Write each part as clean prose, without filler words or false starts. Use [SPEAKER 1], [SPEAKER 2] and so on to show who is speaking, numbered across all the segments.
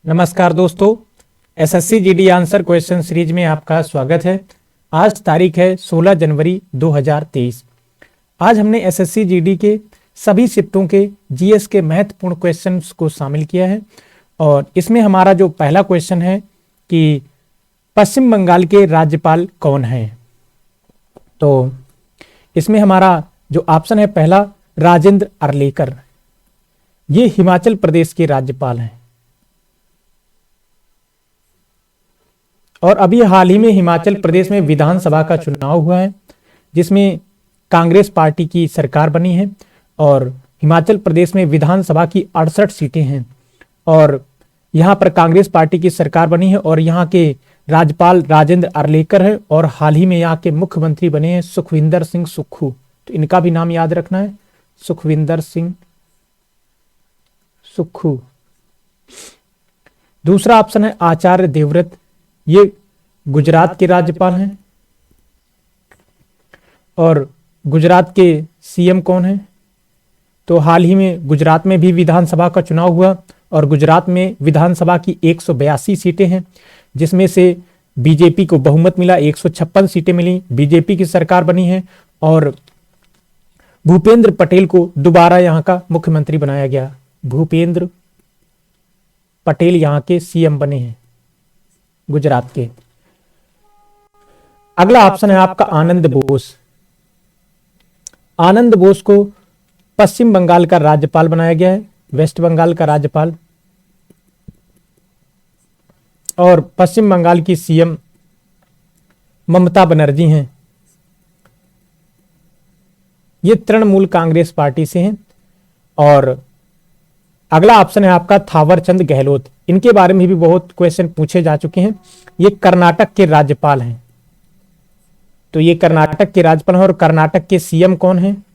[SPEAKER 1] नमस्कार दोस्तों, SSC GD answer question series में आपका स्वागत है। आज तारीख है 16 जनवरी 2023। आज हमने एसएससी जीडी के सभी शिफ्टों के जीएस के महत्वपूर्ण क्वेश्चंस को शामिल किया है और इसमें हमारा जो पहला क्वेश्चन है कि पश्चिम बंगाल के राज्यपाल कौन हैं। तो इसमें हमारा जो ऑप्शन है पहला, राजेंद्र अर्लेकर। ये हिमाचल प्रदेश के राज्यपाल हैं और अभी हाल ही में हिमाचल प्रदेश में विधानसभा का चुनाव हुआ है जिसमें कांग्रेस पार्टी की सरकार बनी है और हिमाचल प्रदेश में विधानसभा की 68 सीटें हैं और यहाँ पर कांग्रेस पार्टी की सरकार बनी है और यहाँ के राज्यपाल राजेंद्र अर्लेकर है और हाल ही में यहाँ के मुख्यमंत्री बने हैं सुखविंदर सिंह सुक्खू। तो इनका भी नाम याद रखना है, सुखविंदर सिंह सुक्खू। दूसरा ऑप्शन है आचार्य देवव्रत। ये गुजरात के राज्यपाल हैं और गुजरात के सीएम कौन हैं? तो हाल ही में गुजरात में भी विधानसभा का चुनाव हुआ और गुजरात में विधानसभा की 182 सीटें हैं जिसमें से बीजेपी को बहुमत मिला, 156 सीटें मिली, बीजेपी की सरकार बनी है और भूपेंद्र पटेल को दोबारा यहाँ का मुख्यमंत्री बनाया गया। भूपेंद्र पटेल यहाँ के सीएम बने हैं गुजरात के। अगला ऑप्शन है आपका आनंद बोस। आनंद बोस को पश्चिम बंगाल का राज्यपाल बनाया गया है, वेस्ट बंगाल का राज्यपाल, और पश्चिम बंगाल की सीएम ममता बनर्जी हैं। ये तृणमूल कांग्रेस पार्टी से हैं। और अगला ऑप्शन है आपका थावरचंद गहलोत। इनके बारे में भी बहुत क्वेश्चन पूछे जा चुके हैं। ये कर्नाटक के राज्यपाल हैं। तो ये कर्नाटक के राज्यपाल हैं और कर्नाटक के सीएम कौन हैं?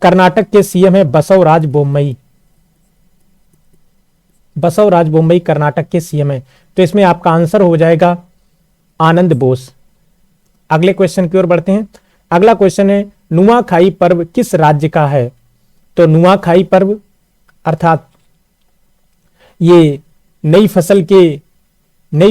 [SPEAKER 1] कर्नाटक के सीएम है बसवराज बोम्मई। बसवराज बोम्मई कर्नाटक के सीएम है। तो इसमें आपका आंसर हो जाएगा आनंद बोस। अगले क्वेश्चन की ओर बढ़ते हैं। अगला क्वेश्चन है नुआखाई पर्व किस राज्य का है? तो नुआखाई पर्व अर्थात ये नई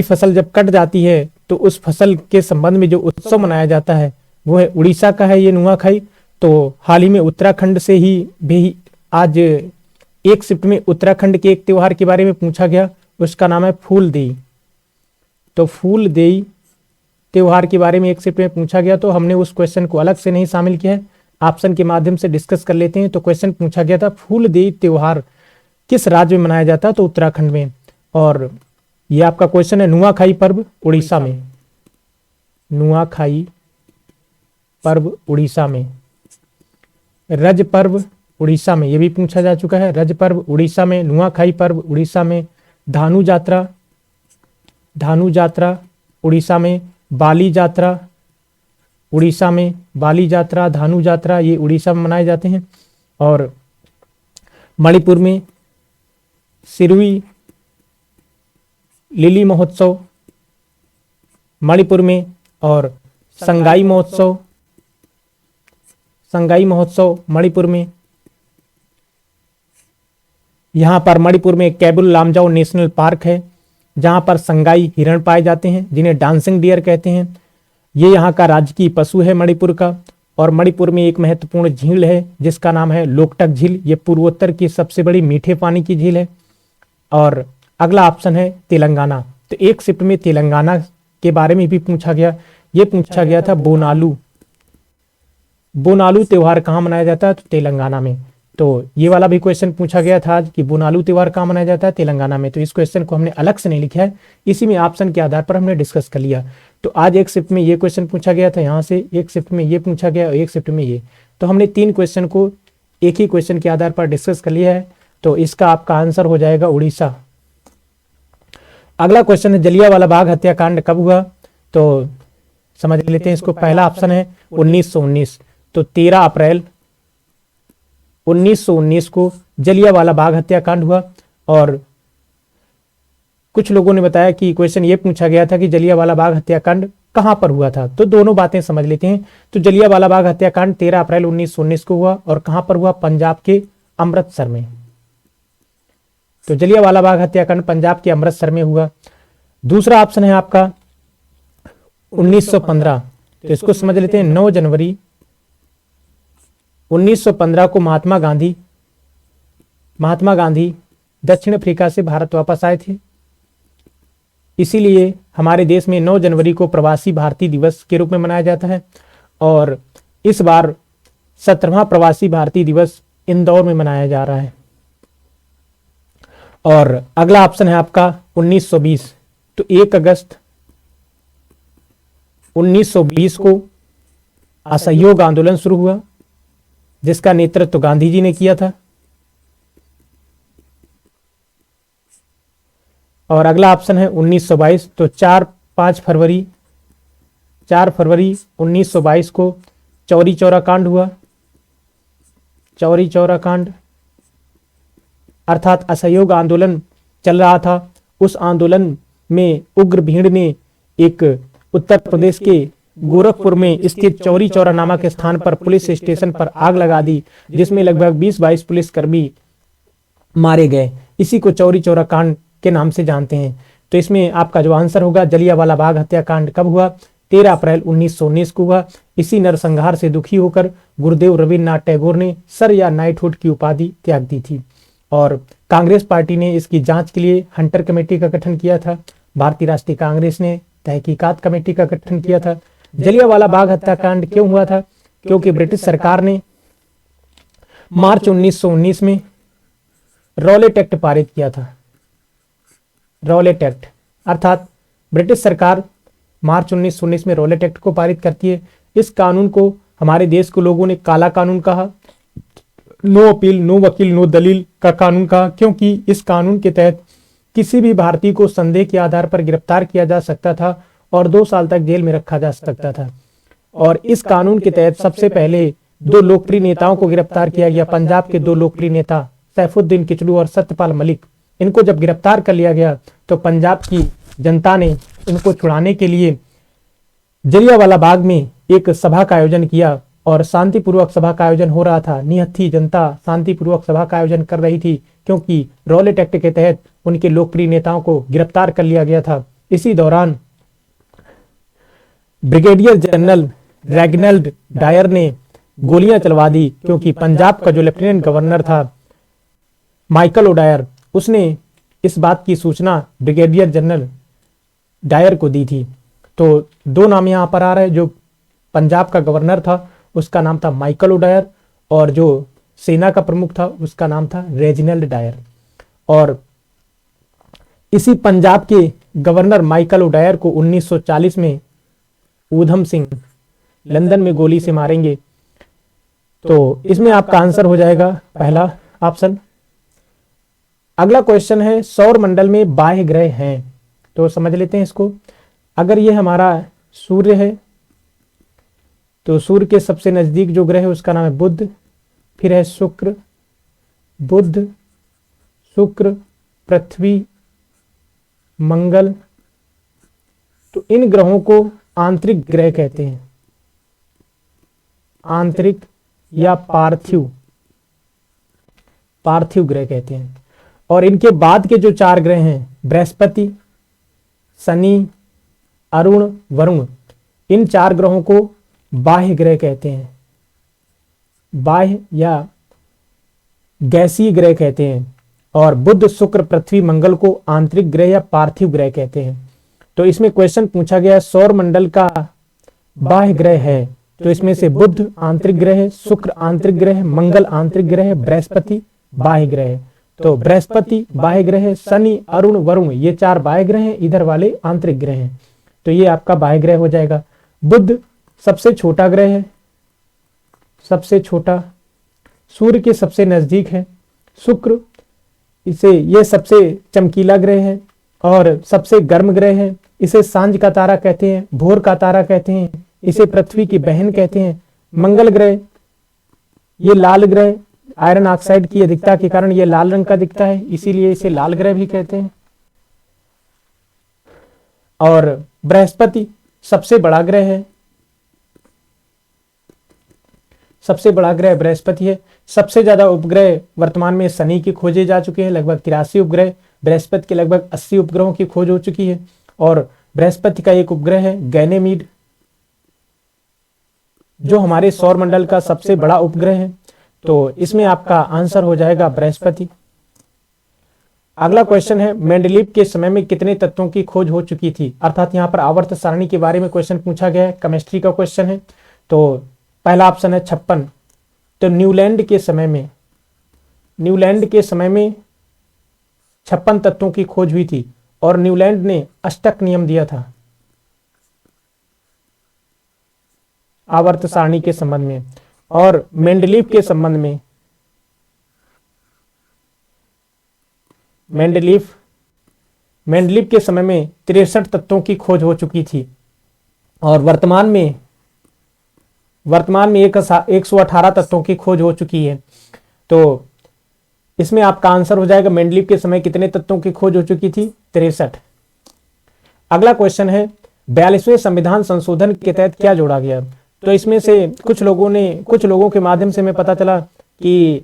[SPEAKER 1] फसल जब कट जाती है तो उस फसल के संबंध में जो उत्सव मनाया जाता है वो है उड़ीसा का है ये नुआखाई। तो हाल ही में उत्तराखंड से ही भी आज एक शिफ्ट में उत्तराखंड के एक त्योहार के बारे में पूछा गया, उसका नाम है फूलदेई। तो फूलदेई त्योहार के बारे में एक शिफ्ट में पूछा गया, तो हमने उस क्वेश्चन को अलग से नहीं शामिल किया है, ऑप्शन के माध्यम से डिस्कस कर लेते हैं। तो क्वेश्चन पूछा गया था फूलदेई त्योहार किस राज्य में मनाया जाता है? तो उत्तराखंड में। और ये आपका क्वेश्चन है नुआखाई पर्व उड़ीसा में। नुआखाई पर्व उड़ीसा में। रज पर्व उड़ीसा में, ये भी पूछा जा चुका है। रज पर्व उड़ीसा में, नुआखाई पर्व उड़ीसा में, धानु जात्रा उड़ीसा में, बाली जात्रा उड़ीसा में, बाली जात्रा, धानु जात्रा ये उड़ीसा में मनाए जाते हैं। और मणिपुर में सिरुई लिली महोत्सव मणिपुर में, और संगाई महोत्सव मणिपुर में। यहां पर मणिपुर में केबुल लामजाओ नेशनल पार्क है जहां पर संगाई हिरण पाए जाते हैं जिन्हें डांसिंग डियर कहते हैं। ये यहाँ का राजकीय पशु है मणिपुर का। और मणिपुर में एक महत्वपूर्ण झील है जिसका नाम है लोकटक झील। ये पूर्वोत्तर की सबसे बड़ी मीठे पानी की झील है। और अगला ऑप्शन है तेलंगाना। तो एक शिफ्ट में तेलंगाना के बारे में भी पूछा गया। ये पूछा गया था बोनालू त्योहार कहाँ मनाया जाता है? तो तेलंगाना में। तो ये वाला भी क्वेश्चन पूछा गया था आज कि बोनालू त्योहार कहाँ मनाया जाता है? तेलंगाना में। तो इस क्वेश्चन को हमने अलग से नहीं लिखा है, इसी में ऑप्शन के आधार पर हमने डिस्कस कर लिया। तो आज एक शिफ्ट में ये क्वेश्चन पूछा गया था, यहाँ से एक शिफ्ट में ये पूछा गया और एक शिफ्ट में ये। तो हमने 3 क्वेश्चन को एक ही क्वेश्चन के आधार पर डिस्कस कर लिया है। तो इसका आपका आंसर हो जाएगा उड़ीसा। अगला क्वेश्चन है जलियांवाला बाग हत्याकांड कब हुआ? तो समझ लेते हैं इसको। पहला ऑप्शन है 1919। तो 13 अप्रैल 1919 को जलियांवाला बाग हत्याकांड हुआ। और कुछ लोगों ने बताया कि क्वेश्चन ये पूछा गया था कि जलियांवाला बाग हत्याकांड कहां पर हुआ था। तो दोनों बातें समझ लेते हैं। तो जलियांवाला बाग हत्याकांड 13 अप्रैल 1919 को हुआ और कहां पर हुआ? पंजाब के अमृतसर में। तो जलियांवाला बाग हत्याकांड पंजाब के अमृतसर में हुआ। दूसरा ऑप्शन है आपका 1915। तो इसको समझ लेते हैं। 9 जनवरी 1915 को महात्मा गांधी दक्षिण अफ्रीका से भारत वापस आए थे। इसीलिए हमारे देश में 9 जनवरी को प्रवासी भारतीय दिवस के रूप में मनाया जाता है और इस बार 17वां प्रवासी भारतीय दिवस इंदौर में मनाया जा रहा है। और अगला ऑप्शन है आपका 1920। तो 1 अगस्त 1920 को असहयोग आंदोलन शुरू हुआ जिसका नेतृत्व गांधी जी ने किया था। और अगला ऑप्शन है 1922। तो 4 फरवरी 1922 को चौरी चौरा कांड हुआ। चौरी चौरा कांड अर्थात असहयोग आंदोलन चल रहा था। उस आंदोलन में उग्र भीड़ ने एक उत्तर प्रदेश के गोरखपुर में स्थित चौरी चौरा नामक स्थान पर पुलिस स्टेशन पर आग लगा दी जिसमें लगभग 20-22 पुलिसकर्मी मारे गए। इसी को चौरी चौरा कांड के नाम से जानते हैं। तो इसमें आपका जो आंसर होगा जलियांवाला बाग हत्याकांड कब हुआ? 13 अप्रैल 1919 को हुआ। इसी नरसंहार से दुखी होकर गुरुदेव रविन्द्रनाथ टैगोर ने सर या नाइटहुड की उपाधि त्याग दी थी। और कांग्रेस पार्टी ने इसकी जांच के लिए हंटर कमेटी का गठन किया था। भारतीय राष्ट्रीय कांग्रेस ने तहकीकात कमेटी का गठन किया था। जलियांवाला बाग हत्याकांड क्यों हुआ था? क्योंकि ब्रिटिश सरकार ने मार्च 1919 में रॉलेट एक्ट पारित किया था। रॉलेट एक्ट अर्थात ब्रिटिश सरकार मार्च 1919 में रॉलेट एक्ट को पारित करती है। इस कानून को हमारे देश के लोगों ने काला कानून कहा, नो अपील, नो वकील, नो दलील का कानून कहा, क्योंकि इस कानून के तहत किसी भी भारतीय को संदेह के आधार पर गिरफ्तार किया जा सकता था और 2 साल तक जेल में रखा जा सकता था। और इस कानून के तहत सबसे पहले 2 लोकप्रिय नेताओं को गिरफ्तार किया गया। पंजाब के 2 लोकप्रिय नेता सैफुद्दीन किचलू और सत्यपाल मलिक, इनको जब गिरफ्तार कर लिया गया तो पंजाब की जनता ने इनको छुड़ाने के लिए जलियांवाला बाग में एक सभा का आयोजन किया और शांतिपूर्वक सभा का आयोजन हो रहा था। निहत्थी जनता शांतिपूर्वक सभा का आयोजन कर रही थी क्योंकि रॉलेट एक्ट के तहत उनके लोकप्रिय नेताओं को गिरफ्तार कर लिया गया था। इसी दौरान ब्रिगेडियर जनरल रेजिनाल्ड डायर ने गोलियां चलवा दी क्योंकि पंजाब का जो लेफ्टिनेंट गवर्नर था माइकल ओडायर, उसने इस बात की सूचना ब्रिगेडियर जनरल डायर को दी थी। तो 2 नाम यहां पर आ रहे हैं। जो पंजाब का गवर्नर था उसका नाम था माइकल ओडायर और जो सेना का प्रमुख था उसका नाम था रेजिनाल्ड डायर। और इसी पंजाब के गवर्नर माइकल ओडायर को 1940 में ऊधम सिंह लंदन में गोली से मारेंगे। तो इसमें आपका आंसर हो जाएगा पहला ऑप्शन। अगला क्वेश्चन है सौर मंडल में बाह्य ग्रह हैं। तो समझ लेते हैं इसको। अगर ये हमारा सूर्य है तो सूर्य के सबसे नजदीक जो ग्रह है उसका नाम है बुध, फिर है शुक्र, बुध, शुक्र, पृथ्वी, मंगल। तो इन ग्रहों को आंतरिक ग्रह कहते हैं, आंतरिक या पार्थिव ग्रह कहते हैं। और इनके बाद के जो 4 ग्रह हैं बृहस्पति, शनि, अरुण, वरुण, इन 4 ग्रहों को बाह्य ग्रह कहते हैं, बाह्य या गैसीय ग्रह कहते हैं। और बुध, शुक्र, पृथ्वी, मंगल को आंतरिक ग्रह या पार्थिव ग्रह कहते हैं। तो इसमें क्वेश्चन पूछा गया सौर मंडल का बाह्य ग्रह है तो इसमें से बुध आंतरिक ग्रह है, शुक्र आंतरिक ग्रह है, मंगल आंतरिक ग्रह है, बृहस्पति बाह्य ग्रह है। तो बृहस्पति बाह्य ग्रह है, शनि, अरुण, वरुण ये 4 बाह्य ग्रह हैं, इधर वाले आंतरिक ग्रह हैं। तो ये आपका बाह्य ग्रह हो जाएगा। बुध सबसे छोटा ग्रह है, सबसे छोटा, सूर्य के सबसे नजदीक है। शुक्र ये सबसे चमकीला ग्रह है और सबसे गर्म ग्रह है। इसे सांझ का तारा कहते हैं, भोर का तारा कहते हैं, इसे पृथ्वी की बहन कहते हैं। मंगल ग्रह ये लाल ग्रह, आयरन ऑक्साइड की अधिकता के कारण ये लाल रंग का दिखता है, इसीलिए इसे लाल ग्रह भी कहते हैं। और बृहस्पति सबसे बड़ा ग्रह है, सबसे बड़ा ग्रह बृहस्पति है। सबसे ज्यादा उपग्रह वर्तमान में शनि के खोजे जा चुके हैं, लगभग 83 उपग्रह। बृहस्पति के लगभग 80 उपग्रहों की खोज हो चुकी है। और बृहस्पति का एक उपग्रह है गैनेमीड, जो हमारे सौर मंडल का सबसे बड़ा उपग्रह है। तो इसमें आपका आंसर हो जाएगा बृहस्पति। अगला क्वेश्चन है, मेंडलीव के समय में कितने तत्वों की खोज हो चुकी थी? अर्थात यहाँ पर आवर्त सारणी के बारे में क्वेश्चन पूछा गया है, केमिस्ट्री का क्वेश्चन है। तो पहला ऑप्शन है 56। तो न्यूलैंड के समय में 56 तत्वों की खोज हुई थी और न्यूलैंड ने अष्टक नियम दिया था आवर्त सारणी के संबंध में। और मेंडलीव के संबंध में मेंडलीव के समय में 63 तत्वों की खोज हो चुकी थी और वर्तमान में 118 तत्वों की खोज हो चुकी है। तो इसमें आपका आंसर हो जाएगा मेंडलीव के समय कितने तत्वों की खोज हो चुकी थी? 63। अगला क्वेश्चन है, 42वें संविधान संशोधन के तहत क्या जोड़ा गया? तो इसमें से कुछ लोगों के माध्यम से हमें पता चला कि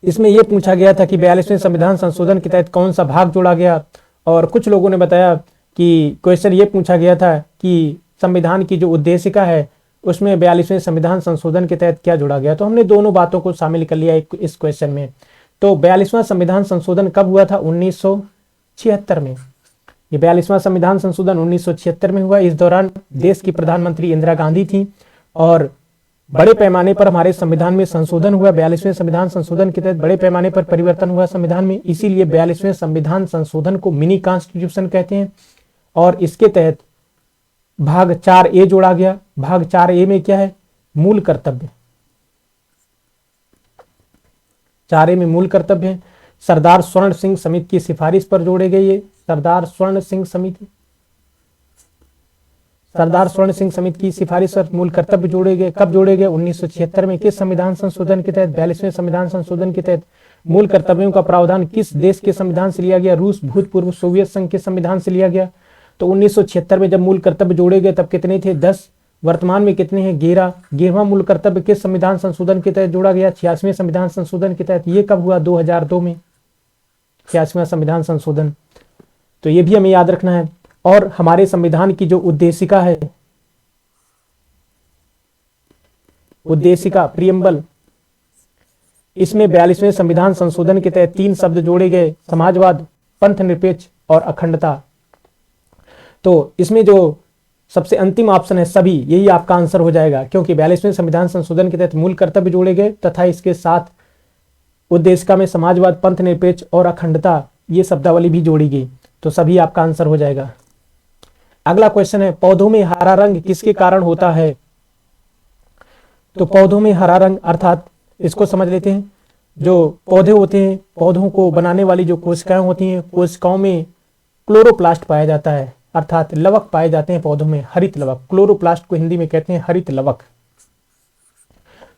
[SPEAKER 1] इसमें यह पूछा गया था कि 42वें संविधान संशोधन के तहत कौन सा भाग जोड़ा गया, और कुछ लोगों ने बताया कि क्वेश्चन ये पूछा गया था कि संविधान की जो उद्देशिका है उसमें 42वें संविधान संशोधन के तहत क्या जोड़ा गया। तो हमने दोनों बातों को शामिल कर लिया इस क्वेश्चन में। तो 42वां संविधान संशोधन कब हुआ था? 1976 में। ये 42वां संविधान संशोधन 1976 में हुआ। इस दौरान देश की प्रधानमंत्री इंदिरा गांधी थी और बड़े पैमाने पर हमारे संविधान में संशोधन हुआ। 42वें संविधान संशोधन के तहत बड़े पैमाने पर परिवर्तन हुआ संविधान में, इसीलिए 42वें संविधान संशोधन को मिनी कॉन्स्टिट्यूशन कहते हैं। और इसके तहत भाग 4A जोड़ा गया। भाग 4A में क्या है? मूल कर्तव्य। 4A में मूल कर्तव्य है। सरदार स्वर्ण सिंह समिति की सिफारिश पर जोड़े गए ये सरदार स्वर्ण सिंह समिति की सिफारिश पर मूल कर्तव्य जोड़े गए। कब जोड़े गए? 1976 में। किस संविधान संशोधन के तहत? 42वें संविधान संशोधन के तहत। मूल कर्तव्यों का प्रावधान किस देश के संविधान से लिया गया? रूस, भूतपूर्व सोवियत संघ के संविधान से लिया गया। तो 1976 में जब मूल कर्तव्य जोड़े गए तब कितने थे? 10। वर्तमान में कितने हैं? 11। 11वां मूल कर्तव्य किस संविधान संशोधन के तहत जोड़ा गया? 86वें संविधान संशोधन के तहत। ये कब हुआ? 2002 में 86वां संविधान संशोधन। तो ये भी हमें याद रखना है। और हमारे संविधान की जो उद्देशिका है, उद्देशिका प्रियम्बल, इसमें 42वें संविधान संशोधन के तहत 3 शब्द जोड़े गए, समाजवाद, पंथ निरपेक्ष और अखंडता। तो इसमें जो सबसे अंतिम ऑप्शन है सभी, यही आपका आंसर हो जाएगा, क्योंकि 42वें संविधान संशोधन के तहत मूल कर्तव्य जोड़े गए तथा इसके साथ उद्देशिका में समाजवाद, पंथ निरपेक्ष और अखंडता ये शब्दावली भी जोड़ी गई। तो सभी आपका आंसर हो जाएगा। अगला क्वेश्चन है, पौधों में हरा रंग किसके कारण होता है? तो पौधों में हरा रंग अर्थात इसको समझ लेते हैं। जो पौधे होते हैं, पौधों को बनाने वाली जो कोशिकाएं होती हैं, कोशिकाओं में क्लोरोप्लास्ट पाया जाता है, अर्थात लवक पाए जाते हैं पौधों में, हरित लवक। क्लोरोप्लास्ट को हिंदी में कहते हैं हरित लवक।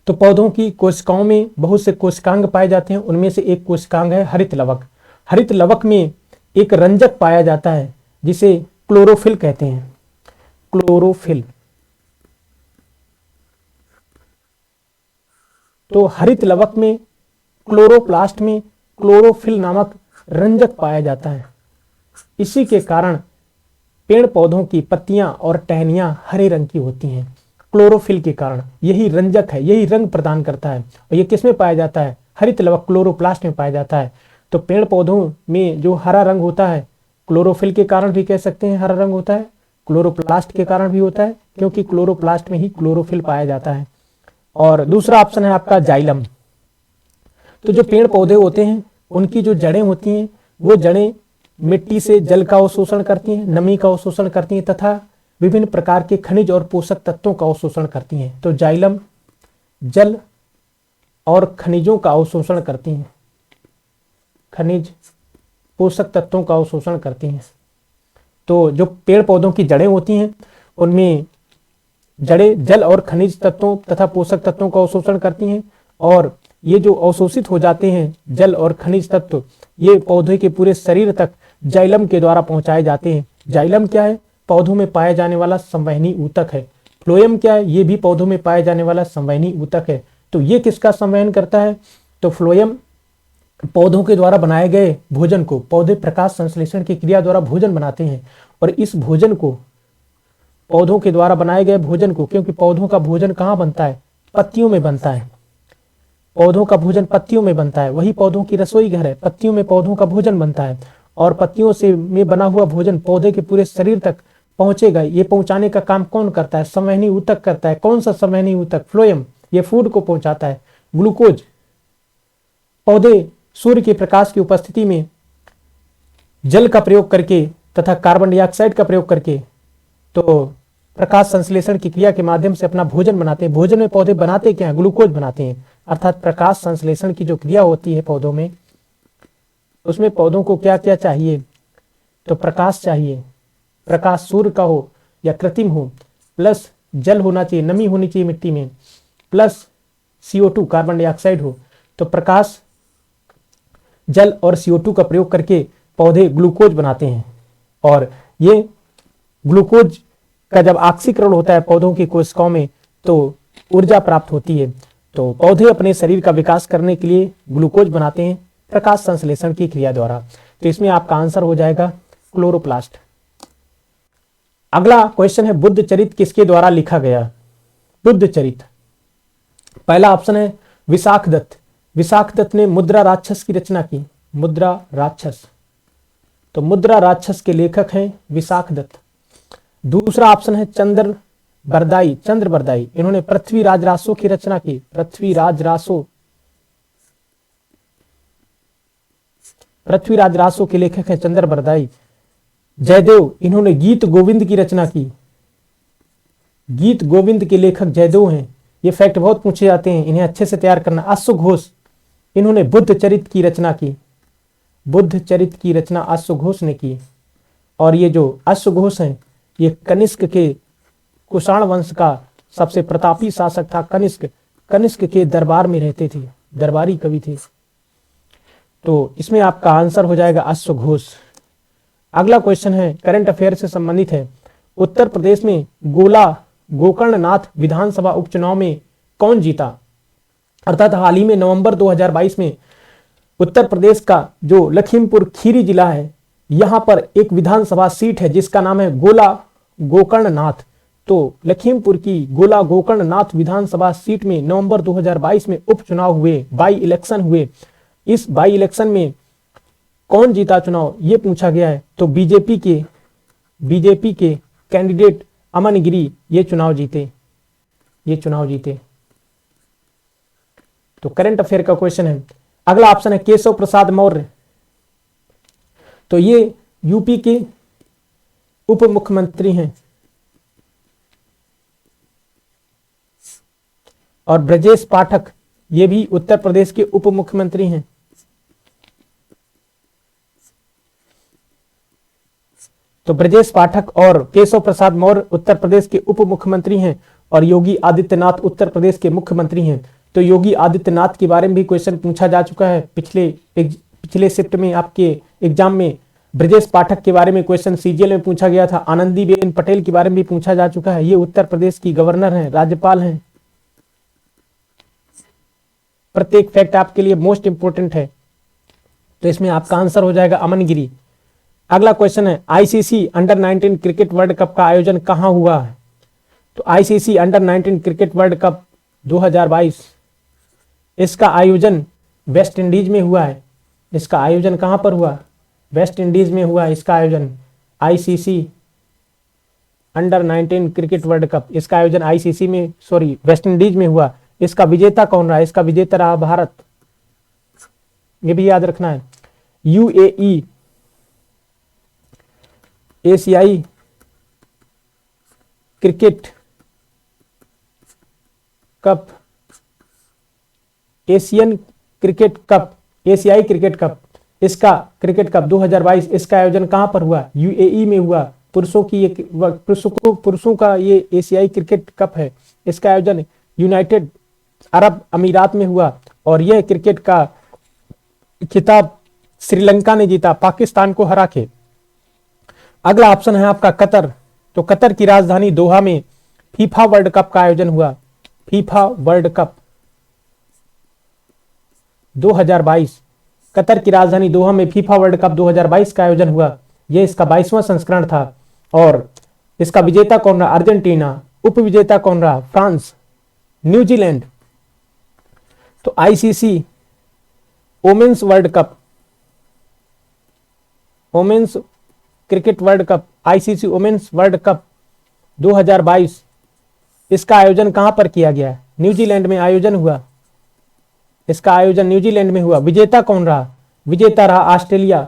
[SPEAKER 1] तो पौधों की कोशिकाओं में बहुत से कोशिकांग पाए जाते हैं, उनमें से एक कोशिकांग है हरित लवक। हरित लवक में एक रंजक पाया जाता है जिसे क्लोरोफिल कहते हैं, क्लोरोफिल। तो हरित लवक में, क्लोरोप्लास्ट में क्लोरोफिल नामक रंजक पाया जाता है। इसी के कारण पेड़ पौधों की पत्तियां और टहनियां हरे रंग की होती हैं, क्लोरोफिल के कारण। यही रंजक है, यही रंग प्रदान करता है। और ये किसमें पाया जाता है? हरित लवक क्लोरोप्लास्ट में पाया जाता है। तो पेड़ पौधों में जो हरा रंग होता है, क्लोरोफिल के कारण भी कह सकते हैं हरा रंग होता है, क्लोरोप्लास्ट के कारण भी होता है, क्योंकि क्लोरोप्लास्ट में ही क्लोरोफिल पाया जाता है। और दूसरा ऑप्शन है आपका जाइलम। तो जो पेड़ पौधे होते हैं उनकी जो जड़ें होती हैं, वो जड़ें मिट्टी से जल का अवशोषण करती हैं, नमी का अवशोषण करती हैं तथा विभिन्न प्रकार के खनिज और पोषक तत्वों का अवशोषण करती हैं। तो जाइलम जल और खनिजों का अवशोषण करती हैं, खनिज पोषक तत्वों का अवशोषण करती हैं। तो जो पेड़ पौधों की जड़ें होती हैं उनमें जड़ें जल और खनिज तत्वों तथा पोषक तत्वों का अवशोषण करती हैं, और ये जो अवशोषित हो जाते हैं जल और खनिज तत्व, ये पौधे के पूरे शरीर तक जाइलम के द्वारा पहुंचाए जाते हैं। जाइलम क्या है? पौधों में पाया जाने वाला संवहनी ऊतक है। फ्लोएम क्या है? ये भी पौधों में पाया जाने वाला संवहनी ऊतक है। तो ये किसका संवहन करता है? तो फ्लोएम पौधों के द्वारा बनाए गए भोजन को, पौधे प्रकाश संश्लेषण की क्रिया द्वारा भोजन बनाते हैं और इस भोजन को, पौधों के द्वारा बनाए गए भोजन को, क्योंकि पौधों का भोजन कहाँ बनता है? पत्तियों में बनता है। पौधों का भोजन पत्तियों में बनता है, वही पौधों की रसोई घर है। पत्तियों में पौधों का भोजन बनता है और पत्तियों से में बना हुआ भोजन पौधे के पूरे शरीर तक पहुंचेगा। ये पहुंचाने का काम कौन करता है? संवहनी ऊतक करता है। कौन सा संवहनी ऊतक? फ्लोएम। ये फूड को पहुंचाता है। ग्लूकोज, पौधे सूर्य के प्रकाश की उपस्थिति में जल का प्रयोग करके तथा कार्बन डाइऑक्साइड का प्रयोग करके तो प्रकाश संश्लेषण की क्रिया के माध्यम से अपना भोजन बनाते हैं। भोजन में पौधे बनाते क्या हैं? ग्लूकोज बनाते हैं। अर्थात प्रकाश संश्लेषण की जो क्रिया होती है पौधों में, उसमें पौधों को क्या क्या चाहिए? तो प्रकाश चाहिए। प्रकाश सूर्य का हो या कृत्रिम हो, प्लस जल होना चाहिए, नमी होनी चाहिए मिट्टी में, प्लस CO2 कार्बन डाइऑक्साइड हो। तो प्रकाश, जल और CO2 का प्रयोग करके पौधे ग्लूकोज बनाते हैं और ये ग्लूकोज का जब ऑक्सीकरण होता है पौधों की कोशिकाओं में तो ऊर्जा प्राप्त होती है। तो पौधे अपने शरीर का विकास करने के लिए ग्लूकोज बनाते हैं प्रकाश संश्लेषण की क्रिया द्वारा। तो इसमें आपका आंसर हो जाएगा क्लोरोप्लास्ट। अगला क्वेश्चन है, बुद्ध चरित किसके द्वारा लिखा गया? बुद्ध चरित, पहला ऑप्शन है विशाख दत्त। विशाख दत्त ने मुद्रा राक्षस की रचना की। मुद्रा राक्षस, तो मुद्रा राक्षस के लेखक हैं विशाख दत्त। दूसरा ऑप्शन है चंद्र बरदाई। चंद्र बरदाई, इन्होंने पृथ्वीराज रासो की रचना की। पृथ्वीराज रासो, पृथ्वीराज रासो के लेखक हैं चंद्र बरदाई। जयदेव, इन्होंने गीत गोविंद की रचना की। गीत गोविंद के लेखक जयदेव हैं। ये फैक्ट बहुत पूछे जाते हैं, इन्हें अच्छे से तैयार करना। अश्व घोष, इन्होंने बुद्ध चरित की रचना की। बुद्ध चरित की रचना अश्व घोष ने की। और ये जो अश्व घोष हैं, ये कनिष्क के, कुषाण वंश का सबसे प्रतापी शासक था कनिष्क। कनिष्क के दरबार में रहते थे, दरबारी कवि थे। तो इसमें आपका आंसर हो जाएगा अश्व घोष। अगला क्वेश्चन है, करंट अफेयर से संबंधित है। उत्तर प्रदेश में गोकर्णनाथ विधानसभा उपचुनाव में कौन जीता? अर्थात हाल ही में नवंबर 2022 में उत्तर प्रदेश का जो लखीमपुर खीरी जिला है, यहां पर एक विधानसभा सीट है जिसका नाम है गोकर्णनाथ। तो लखीमपुर की गोकर्णनाथ विधानसभा सीट में नवंबर 2022 में उपचुनाव हुए, बाई इलेक्शन हुए। इस बाई इलेक्शन में कौन जीता चुनाव, ये पूछा गया है। तो बीजेपी के कैंडिडेट अमन गिरी ये चुनाव जीते। तो करंट अफेयर का क्वेश्चन है। अगला ऑप्शन है केशव प्रसाद मौर्य। तो ये यूपी के उप मुख्यमंत्री हैं। और ब्रजेश पाठक, ये भी उत्तर प्रदेश के उप मुख्यमंत्री हैं। तो ब्रजेश पाठक और केशव प्रसाद मौर्य उत्तर प्रदेश के उप मुख्यमंत्री हैं और योगी आदित्यनाथ उत्तर प्रदेश के मुख्यमंत्री हैं। तो योगी आदित्यनाथ के बारे में भी क्वेश्चन पूछा जा चुका है। पिछले शिफ्ट में आपके एग्जाम में ब्रजेश पाठक के बारे में क्वेश्चन सीजीएल में पूछा गया था। आनंदीबेन पटेल के बारे में भी पूछा जा चुका है। ये उत्तर प्रदेश की गवर्नर हैं, राज्यपाल हैं। प्रत्येक फैक्ट आपके लिए मोस्ट इंपोर्टेंट है। तो इसमें आपका आंसर हो जाएगा अमन गिरी। अगला क्वेश्चन है, ICC under-19 cricket world cup का आयोजन कहां हुआ है? तो ICC under-19 cricket world cup 2022, इसका आयोजन वेस्ट इंडीज में हुआ है। इसका आयोजन कहां पर हुआ? वेस्ट इंडीज में हुआ है इसका आयोजन। ICC under-19 cricket world cup, इसका आयोजन वेस्ट इंडीज में हुआ। इसका विजेता कौन रहा? इसका विजेता रहा भारत। ये भी याद रखना है। यूएई एशियाई क्रिकेट कप, एशियाई क्रिकेट कप, इसका क्रिकेट कप 2022, इसका आयोजन कहां पर हुआ? यूएई में हुआ। पुरुषों का ये एशियाई क्रिकेट कप है। इसका आयोजन यूनाइटेड अरब अमीरात में हुआ और यह क्रिकेट का खिताब श्रीलंका ने जीता पाकिस्तान को हरा के। अगला ऑप्शन है आपका कतर। तो कतर की राजधानी दोहा में फीफा वर्ल्ड कप का आयोजन हुआ? फीफा वर्ल्ड कप 2022 कतर की राजधानी दोहा में फीफा वर्ल्ड कप 2022 का आयोजन हुआ। यह इसका 22वां संस्करण था और इसका विजेता कौन रहा? अर्जेंटीना। उप विजेता कौन रहा? France, New Zealand. तो ICC women's world cup, women's cricket world cup, ICC women's world cup 2022 इसका आयोजन कहां पर किया गया? न्यूजीलैंड में आयोजन हुआ। इसका आयोजन न्यूजीलैंड में हुआ। विजेता कौन रहा? विजेता रहा ऑस्ट्रेलिया।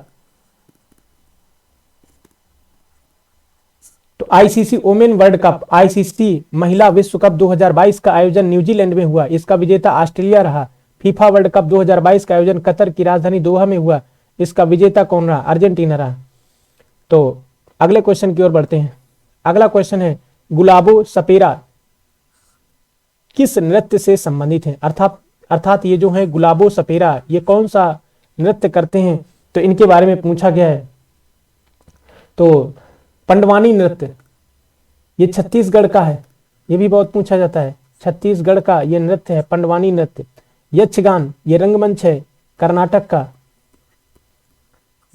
[SPEAKER 1] तो ICC women world cup, ICC महिला विश्व कप 2022 का आयोजन न्यूजीलैंड में हुआ। इसका विजेता ऑस्ट्रेलिया रहा। फीफा वर्ल्ड कप 2022 का आयोजन कतर की राजधानी दोहा में हुआ। इसका विजेता कौन रहा? अर्जेंटीना रहा। तो अगले क्वेश्चन की ओर बढ़ते हैं। अगला क्वेश्चन है गुलाबो सपेरा किस नृत्य से संबंधित है? अर्थात ये जो है गुलाबो सपेरा ये कौन सा नृत्य करते हैं? तो इनके बारे में पूछा गया है। तो पंडवानी नृत्य ये छत्तीसगढ़ का है। ये भी बहुत पूछा जाता है। छत्तीसगढ़ का ये नृत्य है पंडवानी नृत्य। यक्षगान ये रंगमंच है कर्नाटक का।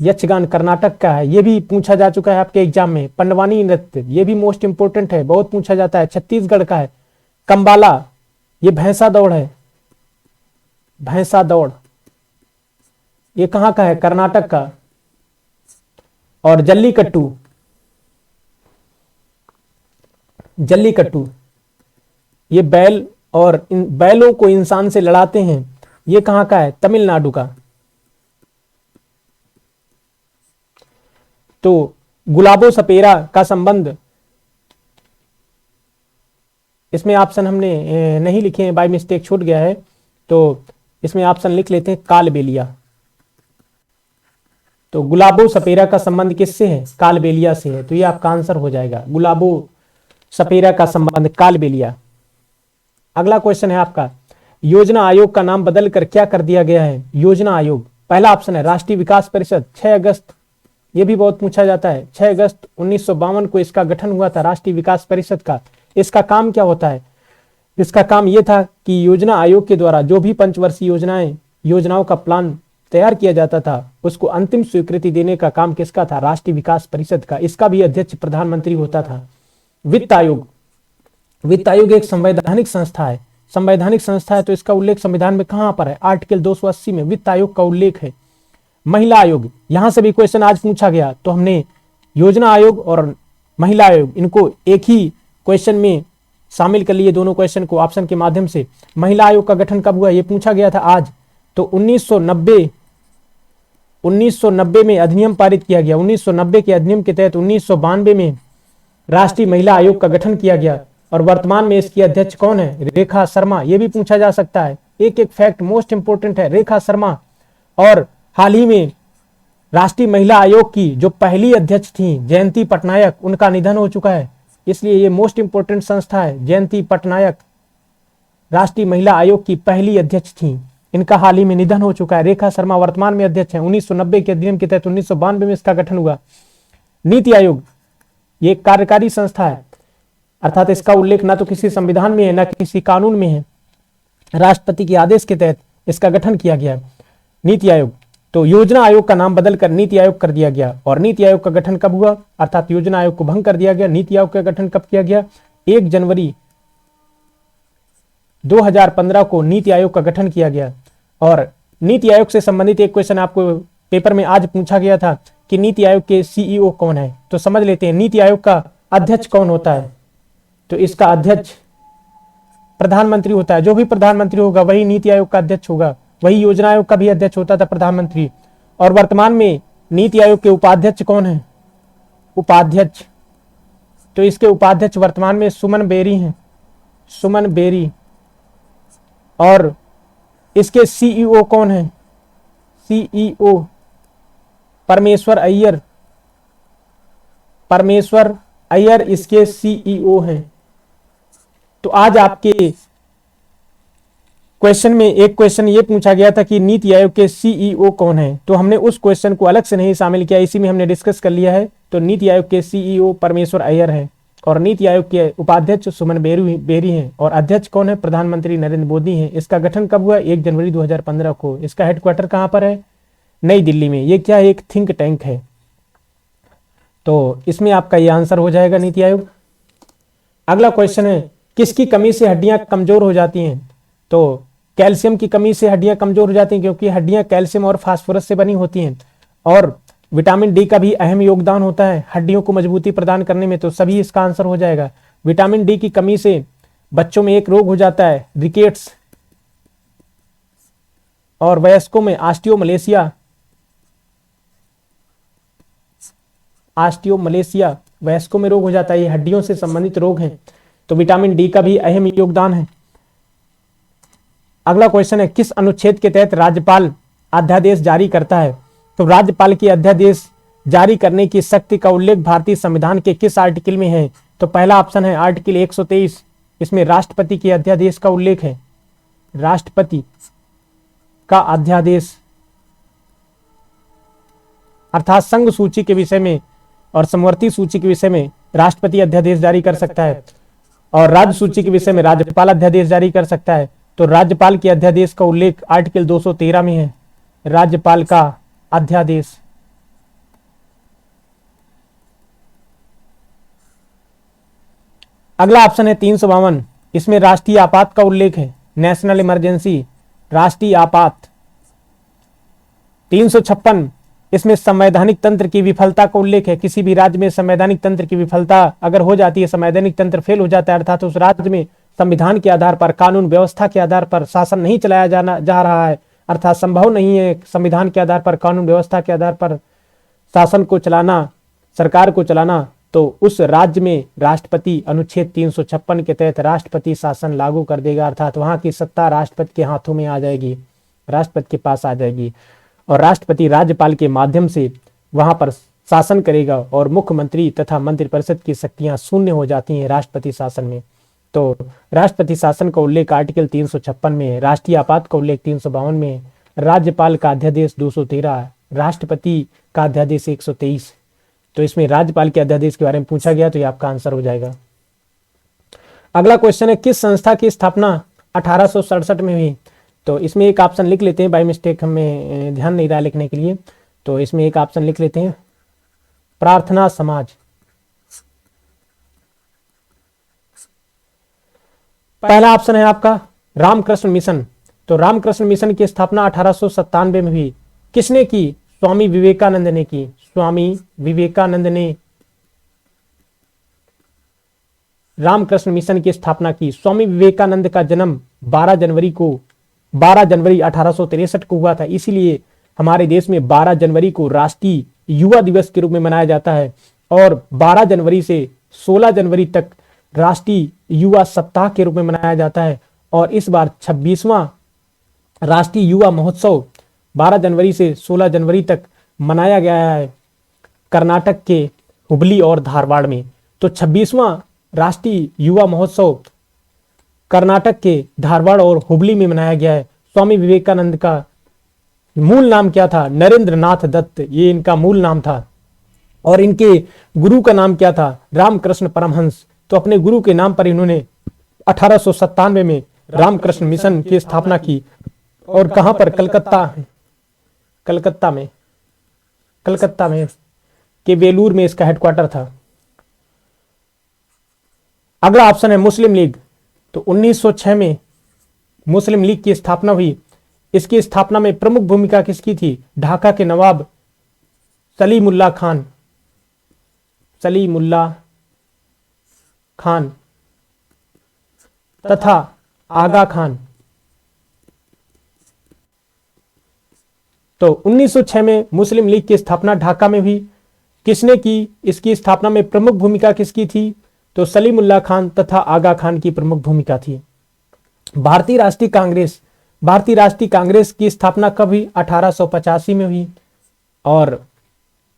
[SPEAKER 1] यक्षगान कर्नाटक का है। ये भी पूछा जा चुका है आपके एग्जाम में। पंडवानी नृत्य ये भी मोस्ट इंपोर्टेंट है, बहुत पूछा जाता है, छत्तीसगढ़ का है। कंबाला ये भैंसा दौड़ है। भैंसा दौड़ ये कहां का है? कर्नाटक का। और जल्लीकट्टू, जल्लीकट्टू ये बैल और इन बैलों को इंसान से लड़ाते हैं। ये कहां का है? तमिलनाडु का। तो गुलाबो सपेरा का संबंध, इसमें ऑप्शन हमने नहीं लिखे हैं, बाय मिस्टेक छूट गया है, तो इसमें ऑप्शन लिख लेते हैं कालबेलिया। तो गुलाबो सपेरा का संबंध किससे है? कालबेलिया से है। तो ये आपका आंसर हो जाएगा, गुलाबो सपेरा का संबंध कालबेलिया। अगला क्वेश्चन है आपका, योजना आयोग का नाम बदलकर क्या कर दिया गया है? योजना आयोग, पहला ऑप्शन है राष्ट्रीय विकास परिषद। 6 अगस्त, ये भी बहुत पूछा जाता है, 6 अगस्त 1952 को इसका गठन हुआ था राष्ट्रीय विकास परिषद का। इसका काम क्या होता है? इसका काम यह था कि योजना आयोग के द्वारा जो भी पंचवर्षीय योजनाओं का प्लान तैयार किया जाता था उसको अंतिम स्वीकृति देने का काम किसका था? राष्ट्रीय विकास परिषद का। इसका भी अध्यक्ष प्रधानमंत्री होता था। वित्त आयोग, वित्त आयोग एक संवैधानिक संस्था है। संवैधानिक संस्था है तो इसका उल्लेख संविधान में कहां पर है? आर्टिकल 280 में वित्त आयोग का उल्लेख है। महिला आयोग, यहां से भी क्वेश्चन आज पूछा गया, तो हमने योजना आयोग और महिला आयोग इनको एक ही क्वेश्चन में शामिल कर लिए, दोनों क्वेश्चन को ऑप्शन के माध्यम से। महिला आयोग का गठन कब हुआ? ये पूछा गया था आज। तो 1990 में अधिनियम पारित किया गया। 1990 के अधिनियम के तहत 1992 में राष्ट्रीय महिला आयोग का गठन किया गया और वर्तमान में इसकी अध्यक्ष कौन है? रेखा शर्मा। ये भी पूछा जा सकता है, एक एक फैक्ट मोस्ट इंपोर्टेंट है, रेखा शर्मा। और हाल ही में राष्ट्रीय महिला आयोग की जो पहली अध्यक्ष थी जयंती पटनायक, उनका निधन हो चुका है, इसलिए ये मोस्ट इंपोर्टेंट संस्था है। जयंती पटनायक राष्ट्रीय महिला आयोग की पहली अध्यक्ष थी, इनका हाल ही में निधन हो चुका है। रेखा शर्मा वर्तमान में अध्यक्ष है। 1990 के अधिनियम के तहत 1992 में इसका गठन हुआ। नीति आयोग ये कार्यकारी संस्था है, अर्थात इसका उल्लेख ना तो किसी संविधान में है ना किसी कानून में है, राष्ट्रपति के आदेश के तहत इसका गठन किया गया नीति आयोग। तो योजना आयोग का नाम बदलकर नीति आयोग कर दिया गया। और नीति आयोग का गठन कब हुआ? अर्थात योजना आयोग को भंग कर दिया गया। नीति आयोग का गठन कब किया गया? 1 जनवरी 2015 को नीति आयोग का गठन किया गया। और नीति आयोग से संबंधित एक क्वेश्चन आपको पेपर में आज पूछा गया था कि नीति आयोग के सीईओ कौन है, तो समझ लेते हैं नीति आयोग का अध्यक्ष कौन होता है। तो इसका अध्यक्ष प्रधानमंत्री होता है। जो भी प्रधानमंत्री होगा वही नीति आयोग का अध्यक्ष होगा, वही योजना आयोग का भी अध्यक्ष होता था प्रधानमंत्री। और वर्तमान में नीति आयोग के उपाध्यक्ष कौन है? उपाध्यक्ष, तो इसके उपाध्यक्ष वर्तमान में सुमन बेरी हैं, सुमन बेरी। और इसके सीईओ कौन है? सीईओ परमेश्वर अय्यर, परमेश्वर अय्यर इसके सीईओ हैं। तो आज आपके क्वेश्चन में एक क्वेश्चन ये पूछा गया था कि नीति आयोग के सीईओ कौन है, तो हमने उस क्वेश्चन को अलग से नहीं शामिल किया, इसी में हमने डिस्कस कर लिया है। तो नीति आयोग के सीईओ परमेश्वर अय्यर है। और नीति आयोग के उपाध्यक्ष सुमन बेरी हैं और अध्यक्ष कौन है? प्रधानमंत्री नरेंद्र मोदी हैं। इसका गठन कब हुआ? 1 जनवरी 2015 को। इसका हेडक्वार्टर कहां पर है? नई दिल्ली में। ये क्या है? एक थिंक टैंक है। तो इसमें आपका ये आंसर हो जाएगा नीति आयोग। अगला क्वेश्चन है, किसकी कमी से हड्डियां कमजोर हो जाती हैं? तो कैल्शियम की कमी से हड्डियां कमजोर हो जाती हैं, क्योंकि हड्डियां कैल्शियम और फास्फोरस से बनी होती हैं। और विटामिन डी का भी अहम योगदान होता है हड्डियों को मजबूती प्रदान करने में। तो सभी इसका आंसर हो जाएगा। विटामिन डी की कमी से बच्चों में एक रोग हो जाता है रिकेट्स, और वयस्कों में ऑस्टियोमलेशिया वयस्कों में रोग हो जाता है। ये हड्डियों से संबंधित रोग हैं। तो विटामिन डी का भी अहम योगदान है। अगला क्वेश्चन है, किस अनुच्छेद के तहत राज्यपाल अध्यादेश जारी करता है? तो राज्यपाल की अध्यादेश जारी करने की शक्ति का उल्लेख भारतीय संविधान के किस आर्टिकल में है? तो पहला ऑप्शन है आर्टिकल 123। इसमें राष्ट्रपति के अध्यादेश का उल्लेख है। राष्ट्रपति का अध्यादेश अर्थात संघ सूची के विषय में और समवर्ती सूची के विषय में राष्ट्रपति अध्यादेश जारी कर सकता है, और राज्य सूची के विषय में राज्यपाल अध्यादेश जारी कर सकता है। तो राज्यपाल के अध्यादेश का उल्लेख आर्टिकल 213 में है। राज्यपाल का अध्यादेश। अगला ऑप्शन है 352। इसमें राष्ट्रीय आपात का उल्लेख है। नेशनल इमरजेंसी, राष्ट्रीय आपात। 356, इसमें संवैधानिक तंत्र की विफलता का उल्लेख है। किसी भी राज्य में संवैधानिक तंत्र की विफलता अगर हो जाती है, संवैधानिक तंत्र फेल हो जाता है, अर्थात उस राज्य में संविधान के आधार पर, कानून व्यवस्था के आधार पर शासन नहीं चलाया जा रहा है, अर्थात संभव नहीं है संविधान के आधार पर, कानून व्यवस्था के आधार पर शासन को चलाना, सरकार को चलाना, तो उस राज्य में राष्ट्रपति अनुच्छेद 356 के तहत राष्ट्रपति शासन लागू कर देगा। अर्थात वहां की सत्ता राष्ट्रपति के हाथों में आ जाएगी, राष्ट्रपति के पास आ जाएगी, और राष्ट्रपति राज्यपाल के माध्यम से वहां पर शासन करेगा, और मुख्यमंत्री तथा मंत्रिपरिषद की शक्तियां शून्य हो जाती हैं राष्ट्रपति शासन में। तो राष्ट्रपति शासन का उल्लेख आर्टिकल 356 में है, राष्ट्रीय आपात का उल्लेख 352 में है, राज्यपाल का अध्यादेश 213, राष्ट्रपति का अध्यादेश 123। तो इसमें राज्यपाल के अध्यादेश के बारे में पूछा गया, तो ये आपका आंसर हो जाएगा। अगला क्वेश्चन है, किस संस्था की स्थापना 1867 में हुई? तो इसमें एक ऑप्शन लिख लेते हैं, बाय मिस्टेक हमें ध्यान नहीं रहा लिखने के लिए, तो इसमें एक ऑप्शन लिख लेते हैं, प्रार्थना समाज। पहला ऑप्शन है आपका रामकृष्ण मिशन। तो रामकृष्ण मिशन की स्थापना 1897 में हुई। किसने की? स्वामी विवेकानंद ने की। स्वामी विवेकानंद ने रामकृष्ण मिशन की स्थापना की। स्वामी विवेकानंद का जन्म 12 जनवरी 1863 को हुआ था, इसीलिए हमारे देश में 12 जनवरी को राष्ट्रीय युवा दिवस के रूप में मनाया जाता है, और 12 जनवरी से 16 जनवरी तक राष्ट्रीय युवा सप्ताह के रूप में मनाया जाता है। और इस बार 26वां राष्ट्रीय युवा महोत्सव 12 जनवरी से 16 जनवरी तक मनाया गया है कर्नाटक के हुबली और धारवाड़ में। तो 26वां राष्ट्रीय युवा महोत्सव कर्नाटक के धारवाड़ और हुबली में मनाया गया है। स्वामी विवेकानंद का मूल नाम क्या था? नरेंद्र नाथ दत्त, ये इनका मूल नाम था। और इनके गुरु का नाम क्या था? रामकृष्ण परमहंस। तो अपने गुरु के नाम पर इन्होंने 1897 में रामकृष्ण मिशन की स्थापना की। और कहां पर? कलकत्ता में के वेलूर में इसका हेडक्वार्टर था। अगला ऑप्शन है मुस्लिम लीग। तो 1906 में मुस्लिम लीग की स्थापना हुई। इसकी स्थापना में प्रमुख भूमिका किसकी थी? ढाका के नवाब सलीमुल्लाह खान तथा आगा खान। तो 1906 में मुस्लिम लीग की स्थापना ढाका में हुई। किसने की? इसकी स्थापना में प्रमुख भूमिका किसकी थी? तो सलीमुल्लाह खान तथा आगा खान की प्रमुख भूमिका थी। भारतीय राष्ट्रीय कांग्रेस की स्थापना कब हुई? 1885 में हुई। और